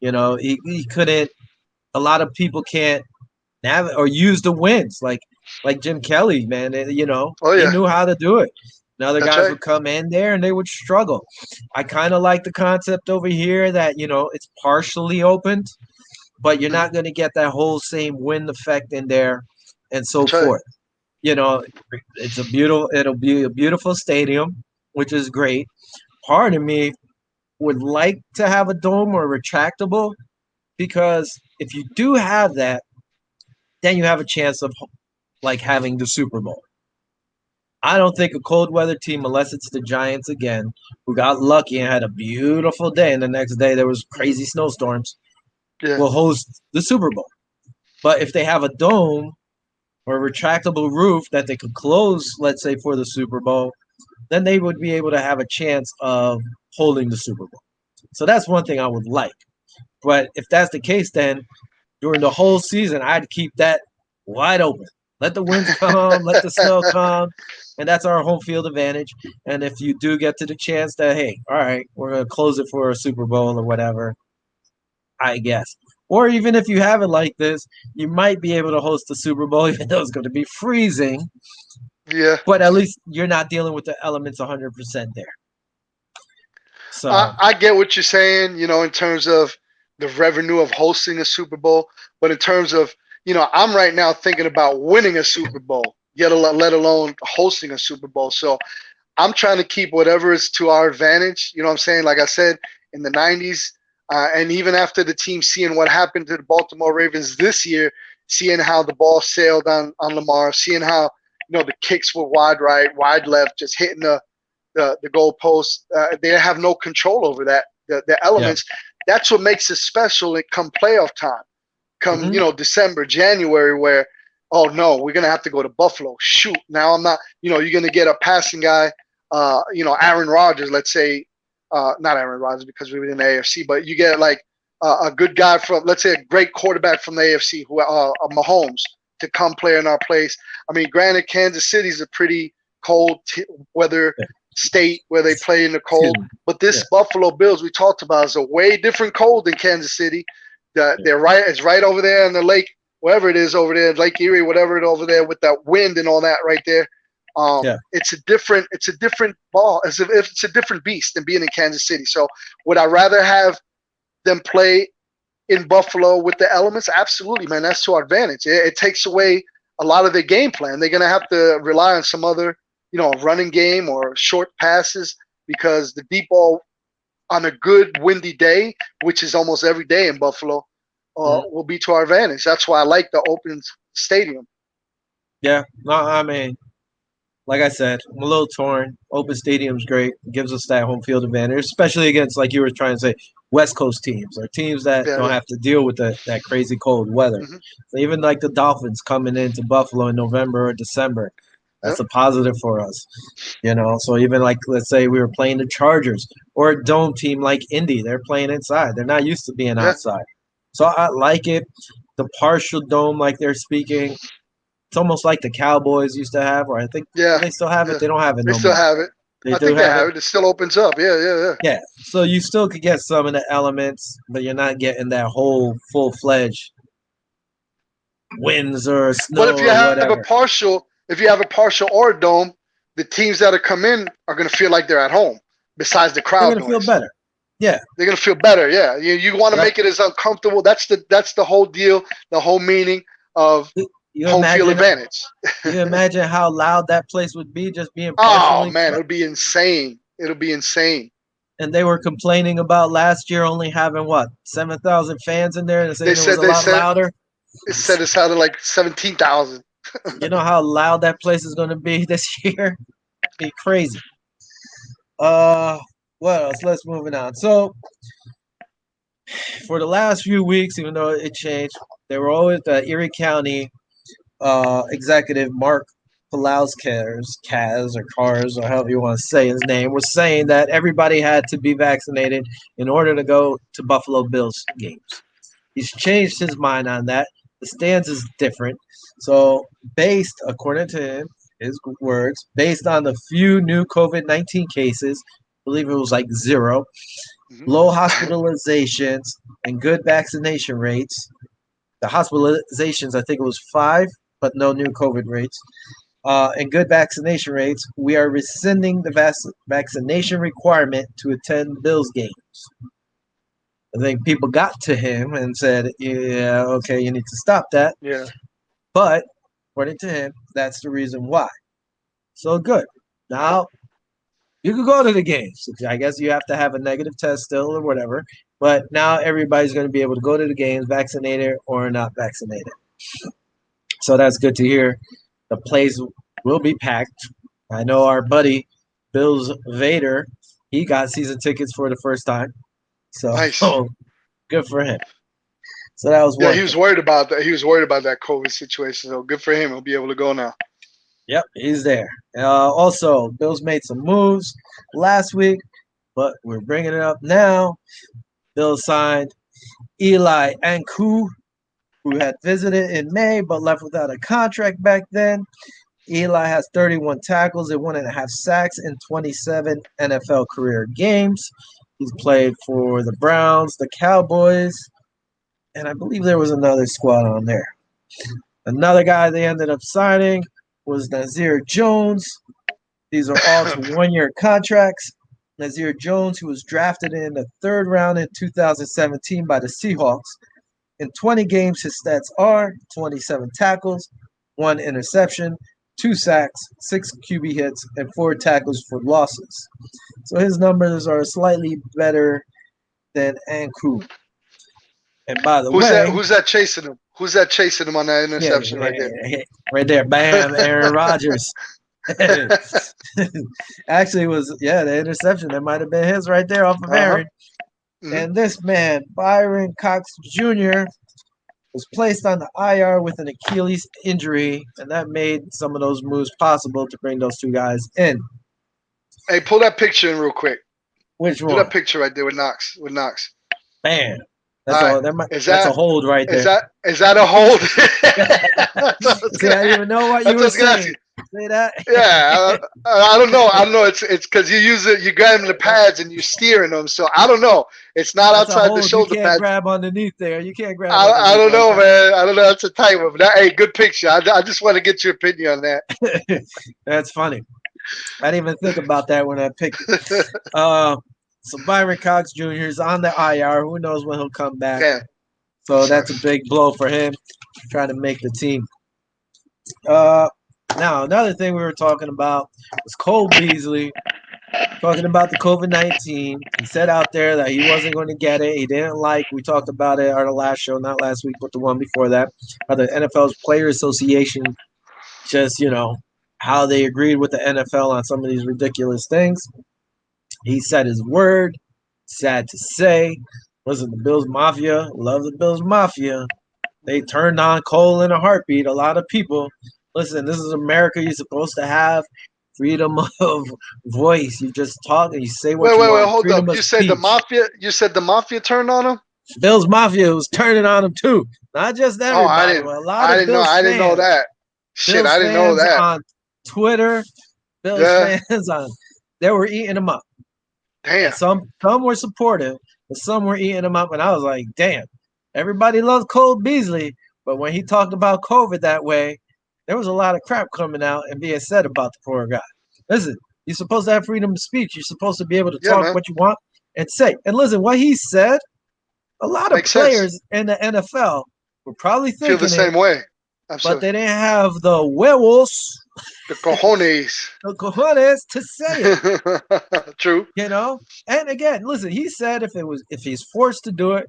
He couldn't. A lot of people can't or use the winds like Jim Kelly, man. Oh He yeah, knew how to do it. And other that's guys right. would come in there and they would struggle. I kind of like the concept over here that it's partially opened, but you're Hmm. not going to get that whole same wind effect in there, and so That's right. forth. You know, it'll be a beautiful stadium, which is great. Part of me would like to have a dome or retractable because if you do have that, then you have a chance of like having the Super Bowl. I don't think a cold weather team, unless it's the Giants again, who got lucky and had a beautiful day, and the next day there was Hmm. crazy snowstorms, Yeah. will host the Super Bowl. But if they have a dome or a retractable roof that they could close, let's say for the Super Bowl, then they would be able to have a chance of holding the Super Bowl. So that's one thing I would like. But if that's the case, then during the whole season, I'd keep that wide open. Let the winds come, let the snow come, and that's our home field advantage. And if you do get to the chance that, hey, all right, we're gonna close it for a Super Bowl or whatever, I guess. Or even if you have it like this, you might be able to host the Super Bowl, even though it's going to be freezing. Yeah. But at least you're not dealing with the elements 100% there. I, So, I get what you're saying, in terms of the revenue of hosting a Super Bowl, but in terms of, I'm right now thinking about winning a Super Bowl, let alone hosting a Super Bowl. So I'm trying to keep whatever is to our advantage. You know what I'm saying? Like I said, in the 90s, and even after the team seeing what happened to the Baltimore Ravens this year, seeing how the ball sailed on Lamar, seeing how, the kicks were wide right, wide left, just hitting the goalpost. They have no control over that. The yeah. elements. That's what makes it special. It come playoff time, come Hmm. December, January, where oh no, we're gonna have to go to Buffalo. Shoot, now I'm not. You're gonna get a passing guy. Aaron Rodgers. Let's say, not Aaron Rodgers because we were in the AFC, but you get like a good guy from, let's say, a great quarterback from the AFC, who Mahomes, to come play in our place. I mean, granted, Kansas City's a pretty cold weather Yeah. state where they play in the Excuse cold. me. But Yeah. this Buffalo Bills we talked about is a way different cold than Kansas City. Yeah. They're right. It's right over there in the lake, wherever it is over there, Lake Erie, whatever it over there with that wind and all that right there. Yeah. It's a different ball. As if it's a different beast than being in Kansas City. So would I rather have them play in Buffalo with the elements? Absolutely, man. That's to our advantage. It takes away a lot of their game plan. They're gonna have to rely on some other, running game or short passes, because the deep ball on a good windy day, which is almost every day in Buffalo, Mhm. will be to our advantage. That's why I like the open stadium. Yeah. No, I mean, like I said, I'm a little torn. Open stadium's great. It gives us that home field advantage, especially against, like you were trying to say, West Coast teams or teams that Yeah, don't yeah. have to deal with that crazy cold weather. Hmm. So even like the Dolphins coming into Buffalo in November or December, that's Yep. a positive for us. So even like, let's say we were playing the Chargers or a dome team like Indy, they're playing inside. They're not used to being Yeah, outside. So I like it. The partial dome, like they're speaking, it's almost like the Cowboys used to have, or I think, do yeah, they still have it? yeah. They don't have it They no still more. have it. They I do think they have it. have it. It still opens up. Yeah, yeah, yeah. Yeah. So you still could get some of the elements, but you're not getting that whole full fledged winds or But snow or whatever. if you have a partial or a dome, the teams that are come in are going to feel like they're at home. Besides the They're crowd gonna feel noise, better. Yeah. they're going to feel better. Yeah, you want to Right. make it as uncomfortable. That's the whole deal. The whole meaning of You home field imagine advantage. you imagine how loud that place would be just being Oh partially man, it'll be insane. It'll be insane. and they were complaining about last year only having what 7,000 fans in there and They saying it was said a they lot said louder. it said it sounded like 17,000. You know how loud that place is going to be this year? Be crazy. Uh, what else? Let's moving on. So for the last few weeks, even though it changed, they were always the Erie County executive Mark Kaz or Cars or however you want to say his name, was saying that everybody had to be vaccinated in order to go to Buffalo Bills games. He's changed his mind on that. The stance is different. So, based, according to him, his words, based on the few new COVID 19 cases, I believe it was like zero, Mhm. low hospitalizations, and good vaccination rates. The hospitalizations, I think it was five, but no new COVID rates. And good vaccination rates, we are rescinding the vaccination requirement to attend Bills games. I think people got to him and said, yeah, okay, you need to stop that. Yeah. But according to him, that's the reason why. So good. Now you can go to the games. I guess you have to have a negative test still or whatever. But now everybody's going to be able to go to the games, vaccinated or not vaccinated. So that's good to hear. The place will be packed. I know our buddy Bill's Vader, he got season tickets for the first time. So Nice. good for him. So that was Yeah, one he thing. was worried about that. He was worried about that COVID situation. So good for him. He'll be able to go now. Yep, he's there. Also, Bills made some moves last week, but we're bringing it up now. Bills signed Eli Anku who had visited in May but left without a contract back then. Eli has 31 tackles and 1.5 sacks in 27 NFL career games. He's played for the Browns, the Cowboys, and I believe there was another squad on there. Another guy they ended up signing was Nazir Jones. These are all to 1 year contracts. Nazir Jones, who was drafted in the third round in 2017 by the Seahawks. In 20 games, his stats are 27 tackles, 1 interception, 2 sacks, 6 QB hits, and 4 tackles for losses. So his numbers are slightly better than Anku. And by the Who's that? way, Who's that chasing him? Who's that chasing him on that yeah, interception right there? right there, bam, Aaron Rodgers. Actually, it was the interception that might have been his right there off of Uh huh. Aaron. Hmm. And this man, Byron Cox Jr., was placed on the IR with an Achilles injury, and that made some of those moves possible to bring those two guys in. Hey, pull that picture in real quick. Which Do that one? picture right there with Knox. With Knox. Bam. All That's right. all. Is That's a that hold right is there. that is that a hold? That's what I was See, gonna. I didn't even know what you That's what I were was gonna ask saying. you. See that? Yeah, I don't know. I don't know. It's because you use it. You grab the pads and you're steering them. So I don't know. It's not That's a outside the hold. You shoulder can't pads. grab underneath there. You can't grab I underneath don't like know, that. man. I don't know. That's a tight one. But hey, good picture. I just want to get your opinion on that. That's funny. I didn't even think about that when I picked it. Uh, so Byron Cox Jr. is on the IR. Who knows when he'll come back? Damn. So Sorry. that's a big blow for him, trying to make the team. Uh, Now another thing we were talking about was Cole Beasley talking about the COVID-19. He said out there that he wasn't going to get it. He didn't like. We talked about it on the last show, not last week, but the one before that. How the NFL's Player Association just how they agreed with the NFL on some of these ridiculous things. He said his word. Sad to say. Listen, the Bills Mafia, love the Bills Mafia. They turned on Cole in a heartbeat. A lot of people. Listen, this is America. You're supposed to have freedom of voice. You just talk and you say what you Wait. want. Hold Freedom up. of You said the speech. mafia. You said the mafia turned on him. Bills Mafia was turning on him too. Not just Oh, everybody, but a lot I of didn't know. Bills I didn't know fans. that. Shit, Bills I didn't know fans that. on Twitter. Bills Yeah. fans on. They were eating him up. And Damn. some were supportive, but some were eating him up. And I was like, damn, everybody loves Cole Beasley. But when he talked about COVID that way, there was a lot of crap coming out and being said about the poor guy. Listen, you're supposed to have freedom of speech. You're supposed to be able to Yeah, talk man. what you want and say. And listen, what he said, a lot of Makes sense. players in the NFL were probably Feel the thinking it, same way. but Absolutely. they didn't have the werewolves, The cojones. the cojones to say it. True. You know. And again, listen, he said if he's forced to do it,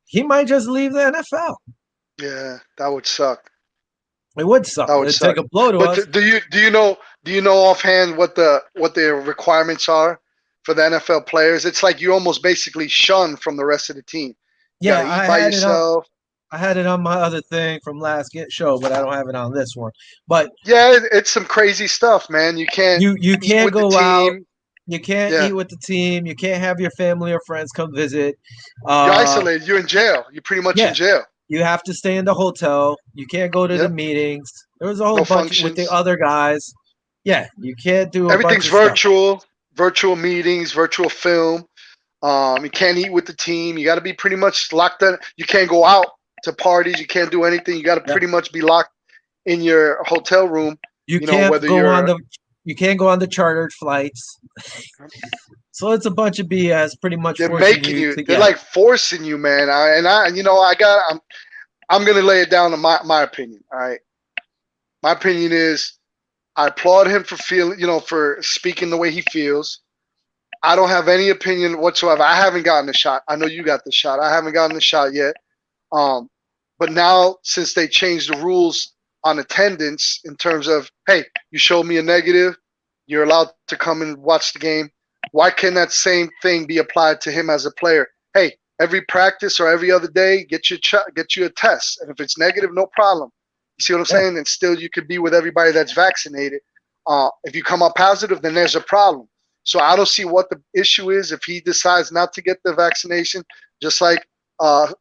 he might just leave the NFL. Yeah, that would suck. It would suck. That would It'd take suck. a blow to But us. do you know offhand what the requirements are for the NFL players? It's like you almost basically shun from the rest of the team. You got Yeah, to eat by yourself. I had it on my other thing from last show, but I don't have it on this one. But Yeah, it's some crazy stuff, man. You can't you eat can't with the go out. team. You can't Yeah, eat with the team. You can't have your family or friends come visit. you're Uh, isolated. You're in jail. You're pretty much in yeah, jail. you have to stay in the hotel. You can't go to the Yep. meetings. There was a whole No bunch with the functions. other guys. Yeah, you can't do a bunch Everything's of stuff. virtual. Virtual meetings. Virtual film. You can't eat with the team. You got to be pretty much locked in. You can't go out to parties. You can't do anything. You got to Yeah. pretty much be locked in your hotel room. You You know, can't whether go on you're the you can't go on the chartered flights. So it's a bunch of BS pretty much they're forcing making you you, to they're get it. like forcing you, man. I'm gonna lay it down to my opinion. All right, my opinion is I applaud him for for speaking the way he feels. I don't have any opinion whatsoever. I haven't gotten the shot. I know you got the shot. I haven't gotten the shot yet. Um, but now since they changed the rules on attendance in terms of, hey, you showed me a negative, you're allowed to come and watch the game. Why can that same thing be applied to him as a player? Hey, every practice or every other day, get you a test, and if it's negative, no problem. You see what I'm Yeah, saying? And still, you could be with everybody that's vaccinated. If you come up positive, then there's a problem. So I don't see what the issue is if he decides not to get the vaccination. Just like uh,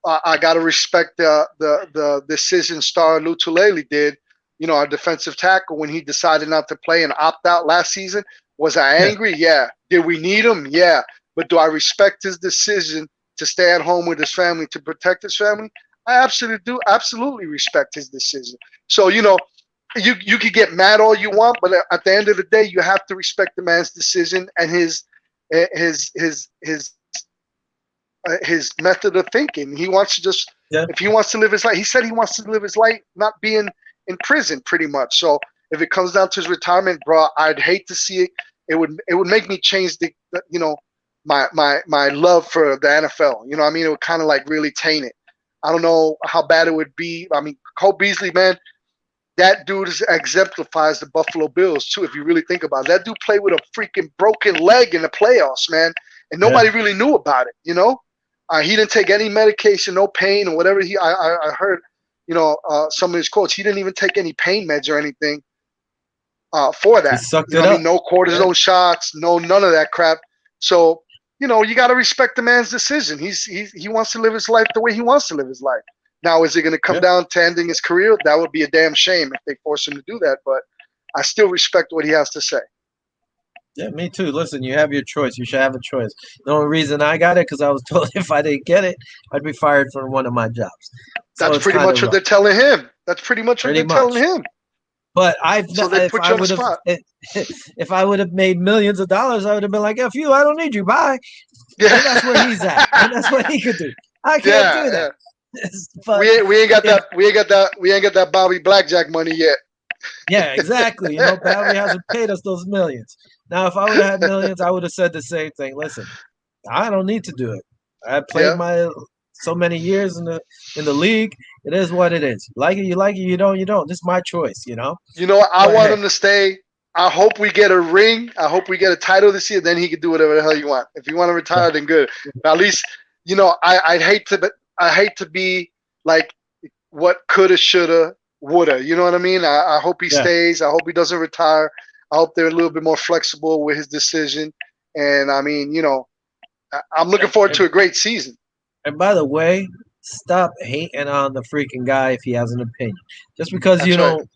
I got to respect the decision Star Lutulele did. Our defensive tackle when he decided not to play and opt out last season. Was I Yeah, angry? Yeah. Did we need him? Yeah. But do I respect his decision to stay at home with his family to protect his family? I absolutely do. Absolutely respect his decision. So you could get mad all you want, but at the end of the day, you have to respect the man's decision and his method of thinking. He wants to just yeah. if he wants to live his life. He said he wants to live his life not being in prison, pretty much. So if it comes down to his retirement, bro, I'd hate to see it. It would make me change my love for the NFL. You know what I mean? It would kind of like really taint it. I don't know how bad it would be. I mean, Cole Beasley, man, that dude exemplifies the Buffalo Bills too. If you really think about it, that dude played with a freaking broken leg in the playoffs, man, and Yeah. nobody really knew about it. He didn't take any medication, no pain or whatever. I heard, some of his quotes. He didn't even take any pain meds or anything for He that. sucked You know it what I mean? up. No Yeah, cortisone shots, no none of that crap. So you got to respect the man's decision. He wants to live his life the way he wants to live his life. Now, is it going to come yeah, down to ending his career? That would be a damn shame if they force him to do that. But I still respect what he has to say. yeah. Me too. Listen, you have your choice. You should have a choice. The only reason I got it because I was told if I didn't get it, I'd be fired from one of my jobs. So That's it's pretty kind of much what rough, they're telling him. That's pretty much what pretty they're telling much. him. But So they if put I you on the would have spot. if I would have made millions of dollars, I would have been like, "F you, I don't need you, bye." Yeah, And that's where he's at, and that's what he could do. I can't yeah, do that. yeah. But We ain't got if that. We ain't got that Bobby Blackjack money yet. yeah, exactly. Bobby hasn't paid us those millions. Now, if I would have had millions, I would have said the same thing. Listen, I don't need to do it. I played Yeah. my so many years in the league. It is what it is. Like it, you like it. You don't, you don't. This is my choice. I But want hey, him to stay. I hope we get a ring. I hope we get a title this year. Then he can do whatever the hell you want. If you want to yeah, retire, then good. But at least, I'd hate to. But I hate to be like what coulda, shoulda, woulda. You know what I mean? I hope he yeah. stays. I hope he doesn't retire. I hope they're a little bit more flexible with his decision. And I mean, I'm looking forward And, to a great season. and by the way, stop hating on the freaking guy if he has an opinion. Just because you That's right. don't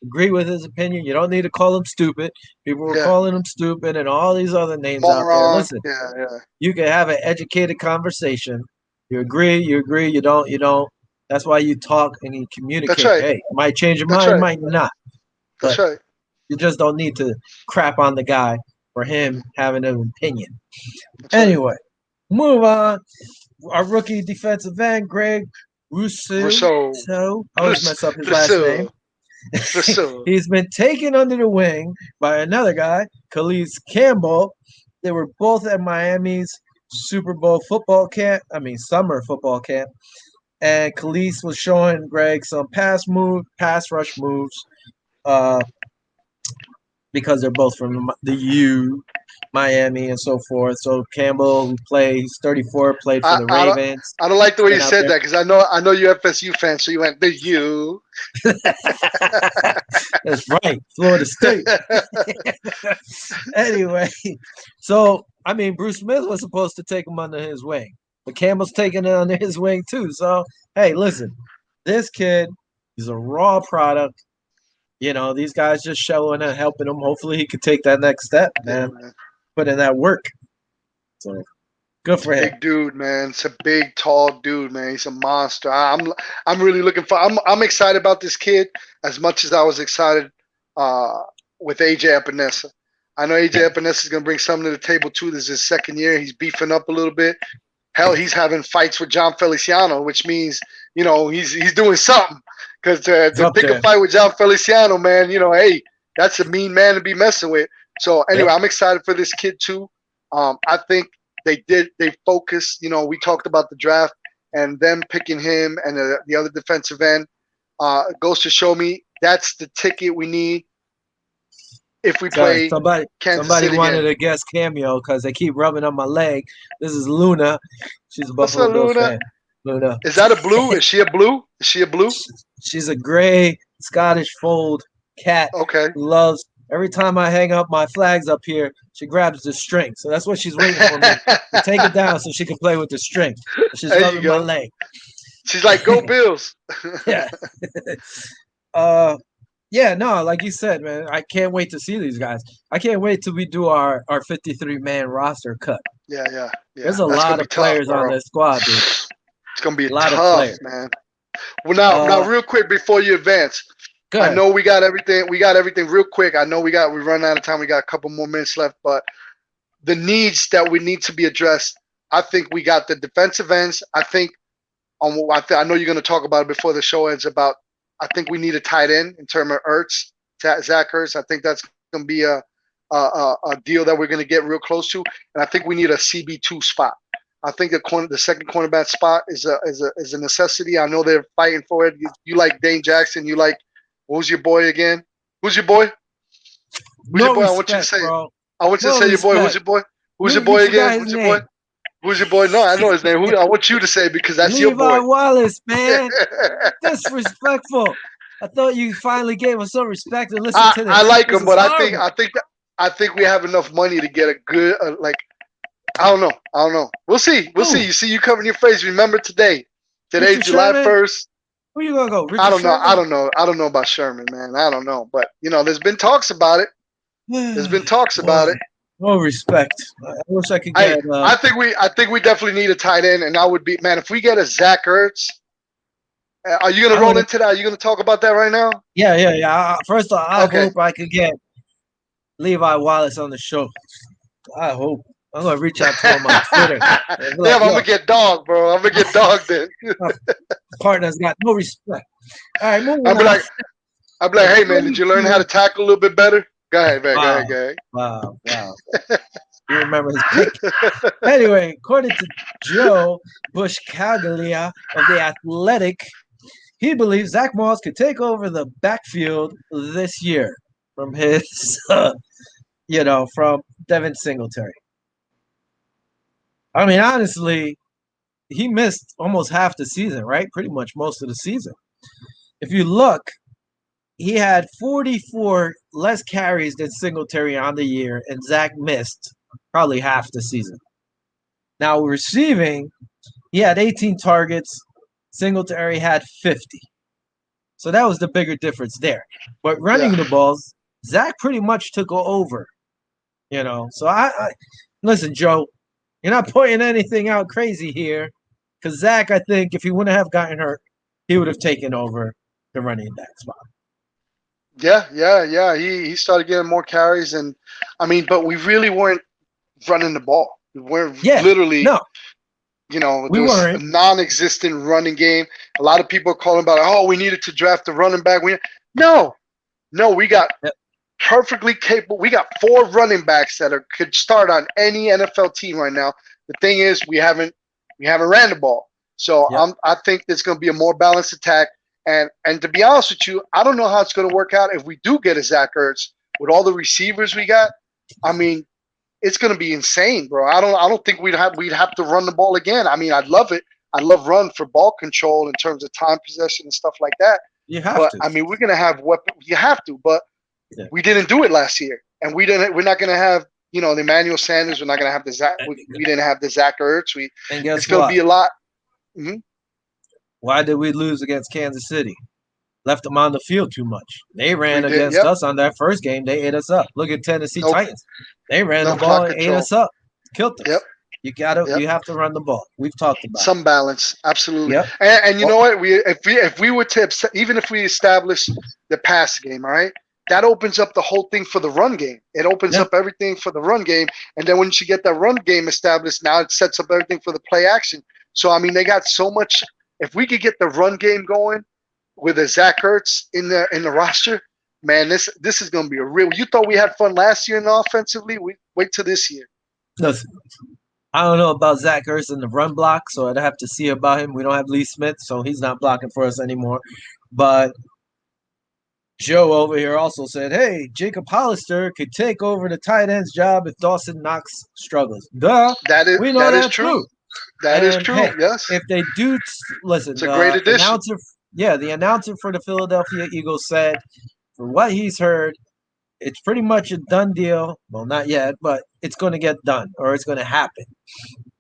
agree with his opinion, you don't need to call him stupid. People were Yeah. calling him stupid and all these other names out there. Moron. Listen, Yeah, yeah. you can have an educated conversation. You agree, you agree, you don't, you don't. That's why you talk and you That's communicate. right. Hey, might change your That's mind, right. might not. That's But right. you just don't need to crap on the guy for him having an opinion. That's right. Anyway, move on. Our rookie defensive end, Greg Rousseau. Rousseau. So I always Rousseau. mess up his last name. Rousseau. Rousseau. He's been taken under the wing by another guy, Calais Campbell. They were both at Miami's Super Bowl football camp. I mean, summer football camp. And Calais was showing Greg some pass rush moves, uh, because they're both from the U, Miami, and so forth. So Campbell, who plays 34, played for I, the I don't Ravens. I don't like the He's way you been out said there. that because I know you FSU fan, so you went the you. That's right, Florida State. Anyway, so I mean, Bruce Smith was supposed to take him under his wing, but Campbell's taking it under his wing too. So hey, listen, this kid is a raw product. These guys just showing and helping him. Hopefully, he could take that next step, Yeah, man. man. Put in that work. So good It's a for him. big dude, man. It's a big, tall dude, man. He's a monster. I'm really looking for. I'm excited about this kid as much as I was excited uh, with AJ Epinesa. I know AJ Yeah, Epinesa is going to bring something to the table too. This is his second year. He's beefing up a little bit. Hell, he's having fights with John Feliciano, which means he's doing something. Because he's to up pick a there. fight with John Feliciano, man, hey, that's a mean man to be messing with. So Yep. anyway, I'm excited for this kid too. I think they focused. We talked about the draft and them picking him and the other defensive end. Goes to show me that's the ticket we need if we Sorry, play Kansas somebody City wanted again. a guest cameo because they keep rubbing on my leg. This is Luna. She's a What's Buffalo up, Bills Luna? fan. Luna. Is that a blue? Is she a blue? Is she a blue? She's a gray Scottish fold cat Okay. who loves Every time I hang up my flags up here, she grabs the string. So that's what she's waiting for me to take it down so she can play with the string. She's There you rubbing my go. leg. She's like, "Go Bills." Yeah. uh, yeah, no, like you said, man, I can't wait to see these guys. I can't wait till we do our 53-man roster cut. Yeah, yeah, There's yeah. a That's gonna lot be of tough, players on bro. this squad, dude. It's gonna be A lot of tough, players. man. Well, now, Uh, real quick before you advance, I good. know we got everything. We got everything real quick. I know we run out of time. We got a couple more minutes left, but the needs that we need to be addressed. I think we got the defensive ends. I think I know you're going to talk about it before the show ends. About I think we need a tight end in terms of Ertz, Zach Ertz. I think that's going to be a deal that we're going to get real close to, and I think we need a CB2 spot. I think the second cornerback spot is a necessity. I know they're fighting for it. You like Dane Jackson. You like who's your boy again? Who's your boy? Who's your No boy? I want you to respect, say it. bro. I want you to No say your boy. Who's respect. your boy? Who's your You boy again? forgot his Who's your boy? name. Who's your boy? No, I know his name. I want you to say it because that's your Levi boy. Wallace, man. Disrespectful. I thought you finally gave us some respect and listen to I this. like This him, is but horrible. I think we have enough money to get a good like. I don't know. I don't know. We'll see. We'll see. Who? You see, you covering your face. Remember today. Today's Richard July Sherman? 1st. Who you gonna go? I Richard don't know. I Sherman? don't know. I don't know about Sherman, man. I don't know. But there's been talks about it. There's been talks about Boy, it. no respect. I wish I could Hey, get. I think we definitely need a tight end, and I would be man if we get a Zach Ertz. Are you gonna I roll would. into that? Are you gonna talk about that right now? Yeah, yeah, yeah. First of all, I Okay. hope I could get Levi Wallace on the show. I hope. I'm gonna reach out to him on Twitter and be Damn, like, I'm "Yo, gonna get dog, bro. I'm gonna get dog then. my partner's got no respect." All right, moving I'll be on. like, hey man, did you learn how 42. to tackle a little bit better? Go ahead, man. Go ahead, Wow, go wow, wow. You remember his pick. ahead. Anyway, according to Joe Bushcaglia of The Athletic, he believes Zach Moss could take over the backfield this year from his, from Devin Singletary. I mean, honestly, he missed almost half the season, right? Pretty much most of the season. If you look, he had 44 less carries than Singletary on the year, and Zach missed probably half the season. Now, receiving, he had 18 targets. Singletary had 50. So that was the bigger difference there. But running Yeah. the balls, Zach pretty much took over. So I listen, Joe, you're not pointing anything out crazy here. Because Zach, I think if he wouldn't have gotten hurt, he would have taken over the running back spot. Yeah. He started getting more carries, and I mean, but we really weren't running the ball. We weren't Yeah, literally, no, we there was a weren't. non-existent running game. A lot of people are calling about, oh, we needed to draft a running back. No, we got Yep. perfectly capable. We got 4 running backs that could start on any NFL team right now. The thing is, we haven't ran the ball, so Yep. I think there's going to be a more balanced attack. And to be honest with you, I don't know how it's going to work out if we do get a Zach Ertz with all the receivers we got. I mean, it's going to be insane, bro. I don't think we'd have to run the ball again. I mean, I'd love it. I love run for ball control in terms of time possession and stuff like that. You have But to. I mean, we're going to have weapons. You have to, but Yeah. we didn't do it last year, and we're not going to have the Emmanuel Sanders. We're not going to have the Zach. We didn't have the Zach Ertz. And It's guess going to what? be a lot. Mhm. Why did we lose against Kansas City? Left them on the field too much. They ran We did. against Yep. us on that first game. They ate us up. Look at Tennessee No. Titans. They ran the No ball clock and ate control. us up. Killed Yep. us. Yep. You have to run the ball. We've talked about Some balance, it. absolutely. Yep. And you Well, know what? If we were to even if we establish the pass game, all right, that opens up the whole thing for the run game. It opens yeah. up everything for the run game, and then once you get that run game established, now it sets up everything for the play action. So I mean, they got so much. If we could get the run game going with a Zach Ertz in the roster, man, this is going to be a real. You thought we had fun last year in offensively? We wait till this year. Listen, I don't know about Zach Ertz in the run block, so I'd have to see about him. We don't have Lee Smith, so he's not blocking for us anymore. But Joe over here also said, hey, Jacob Hollister could take over the tight end's job if Dawson Knox struggles. Duh. That is We know that is that's true. true. That is And true. hey, Yes, if they do listen, it's a great addition. the announcer for the Philadelphia Eagles said, for what he's heard, it's pretty much a done deal. Well, not yet, but it's going to get done or it's going to happen.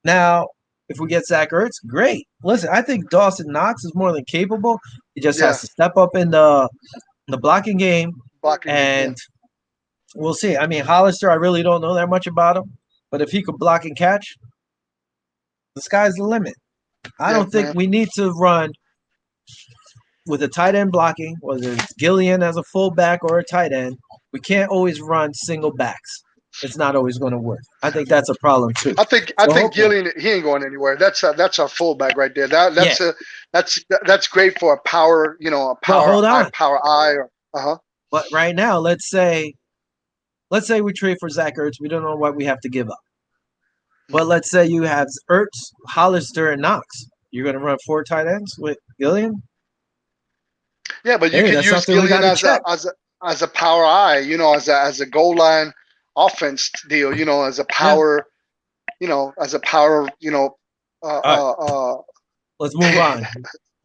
Now, if we get Zach Ertz, great. Listen, I think Dawson Knox is more than capable. He just Yeah, has to step up in the blocking game, blocking game. Yeah, and we'll see. I mean, Hollister, I really don't know that much about him, but if he could block and catch, the sky's the limit. I yeah, don't think man. we need to run with a tight end blocking, whether it's Gillian as a fullback or a tight end. We can't always run single backs. It's not always going to work. I think that's a problem too. I So think hopefully, Gillian, he ain't going anywhere. That's a fullback right there. yeah. That's great for a power, a But hold on. power eye. Or, uh-huh. But right now, let's say we trade for Zach Ertz. We don't know what we have to give up. But let's say you have Ertz, Hollister, and Knox. You're going to run 4 tight ends with Gillian. Yeah, but you Hey, could that's use something we got Gillian to check. as a power eye, as a goal line offense deal, as a Yeah. power, as a power, All right, uh, let's move on.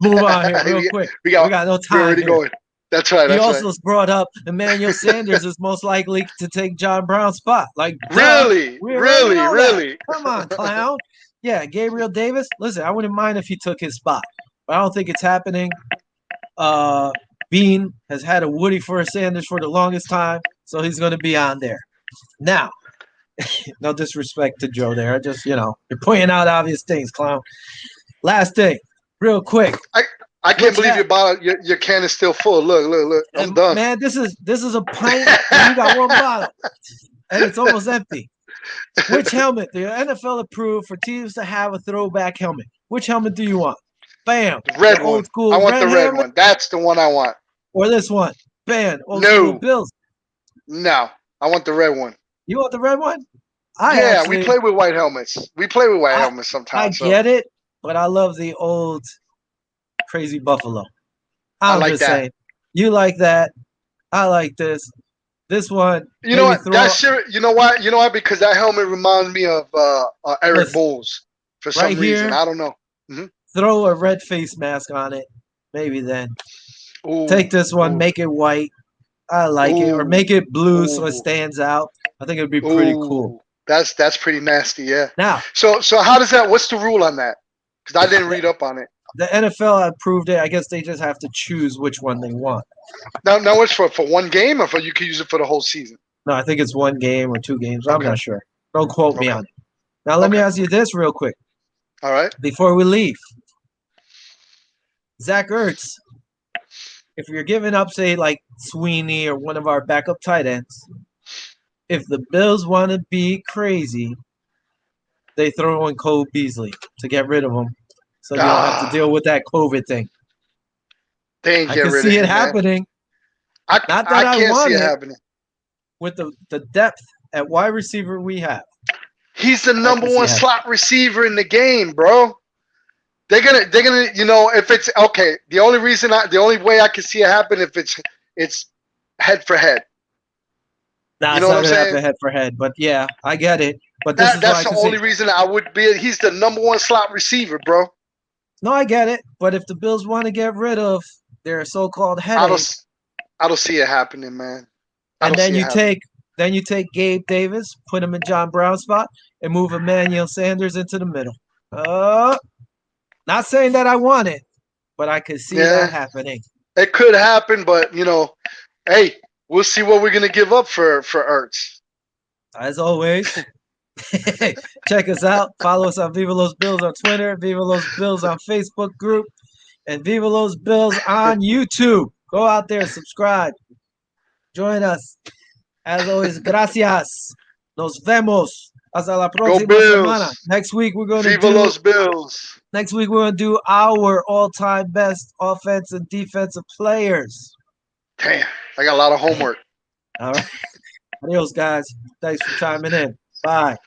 Move on here real we, quick. we We got got no we're time already here. going. That's right. He That's right. also brought up Emmanuel Sanders is most likely to take John Brown's spot. Like, duh, Really, we already really, know that. really. Come on, clown. Yeah, Gabriel Davis. Listen, I wouldn't mind if he took his spot, but I don't think it's happening. Bean has had a Woody for a Sanders for the longest time, so he's going to be on there. Now, no disrespect to Joe there. You're pointing out obvious things, clown. Last thing, real quick. I I can't Which believe hat? your can is still full. Look, look, look. I'm And done. man, this is a pint, and you got one bottle, and it's almost empty. Which helmet the NFL approved for teams to have a throwback helmet? Which helmet do you want? Bam, The the red old one. I school want red the red helmet, one. That's the one I want. or this one? Bam, old school No, Bills. no. I want the red one. You want the red one? I Yeah, we actually, play with white helmets. We play with white I helmets I sometimes. So get it, but I love the old crazy buffalo. I I'm like just that. saying. You like that? I like this. This one, You know maybe what? That throw. shit. You know what? You know what? Because that helmet reminds me of Eric Listen, Bowles for right some reason. here, I don't know. Hmm. throw a red face mask on it. Maybe then take Ooh, this one, ooh, make it white. I like it, or ooh, make it blue so it ooh, stands out. I think it would be pretty cool. ooh. That's pretty nasty. Yeah. Now, So how does that? What's the rule on that? Because I didn't the, read up on it. the NFL approved it. I guess they just have to choose which one they want. Now it's for one game, or for you can use it for the whole season. No, I think it's 1 game or 2 games. I'm Okay. not sure. Don't quote me Okay. on it. Now, let me Okay. ask you this real quick All right. before we leave. Zach Ertz, if you're giving up, say, like Sweeney or one of our backup tight ends, if the Bills want to be crazy, they throw in Cole Beasley to get rid of him so you don't have to deal Ah, with that COVID thing. they ain't I get could rid of see it him, man. happening. Not that I I can't see want it it happening. with the depth at wide receiver we have. He's the I number can see one it happening. slot receiver in the game, bro. They're gonna if it's okay. The only way I can see it happen if it's head for head. Nah, You it's know what not I'm gonna saying? happen head for head, but yeah, I get it. But this That is why that's I the can say only reason I would be. He's the number one slot receiver, bro. no, I get it. But if the Bills want to get rid of their so-called I headache, don't I don't see it happening, man. I and don't see then it you happening. take Gabe Davis, put him in John Brown's spot, and move Emmanuel Sanders into the middle. Not saying that I want it, but I could see that Yeah, happening. it could happen, but hey, we'll see what we're gonna give up for Ertz. As always, check us out. Follow us on Viva Los Bills on Twitter, Viva Los Bills on Facebook group, and Viva Los Bills on YouTube. Go out there, subscribe, join us. As always, gracias. Nos vemos. Hasta la Go próxima semana. Bills! Viva los Bills! Next week we're gonna do our all-time best offense and defensive players. Damn, I got a lot of homework. All right. Adios, guys. Thanks for chiming in. Bye.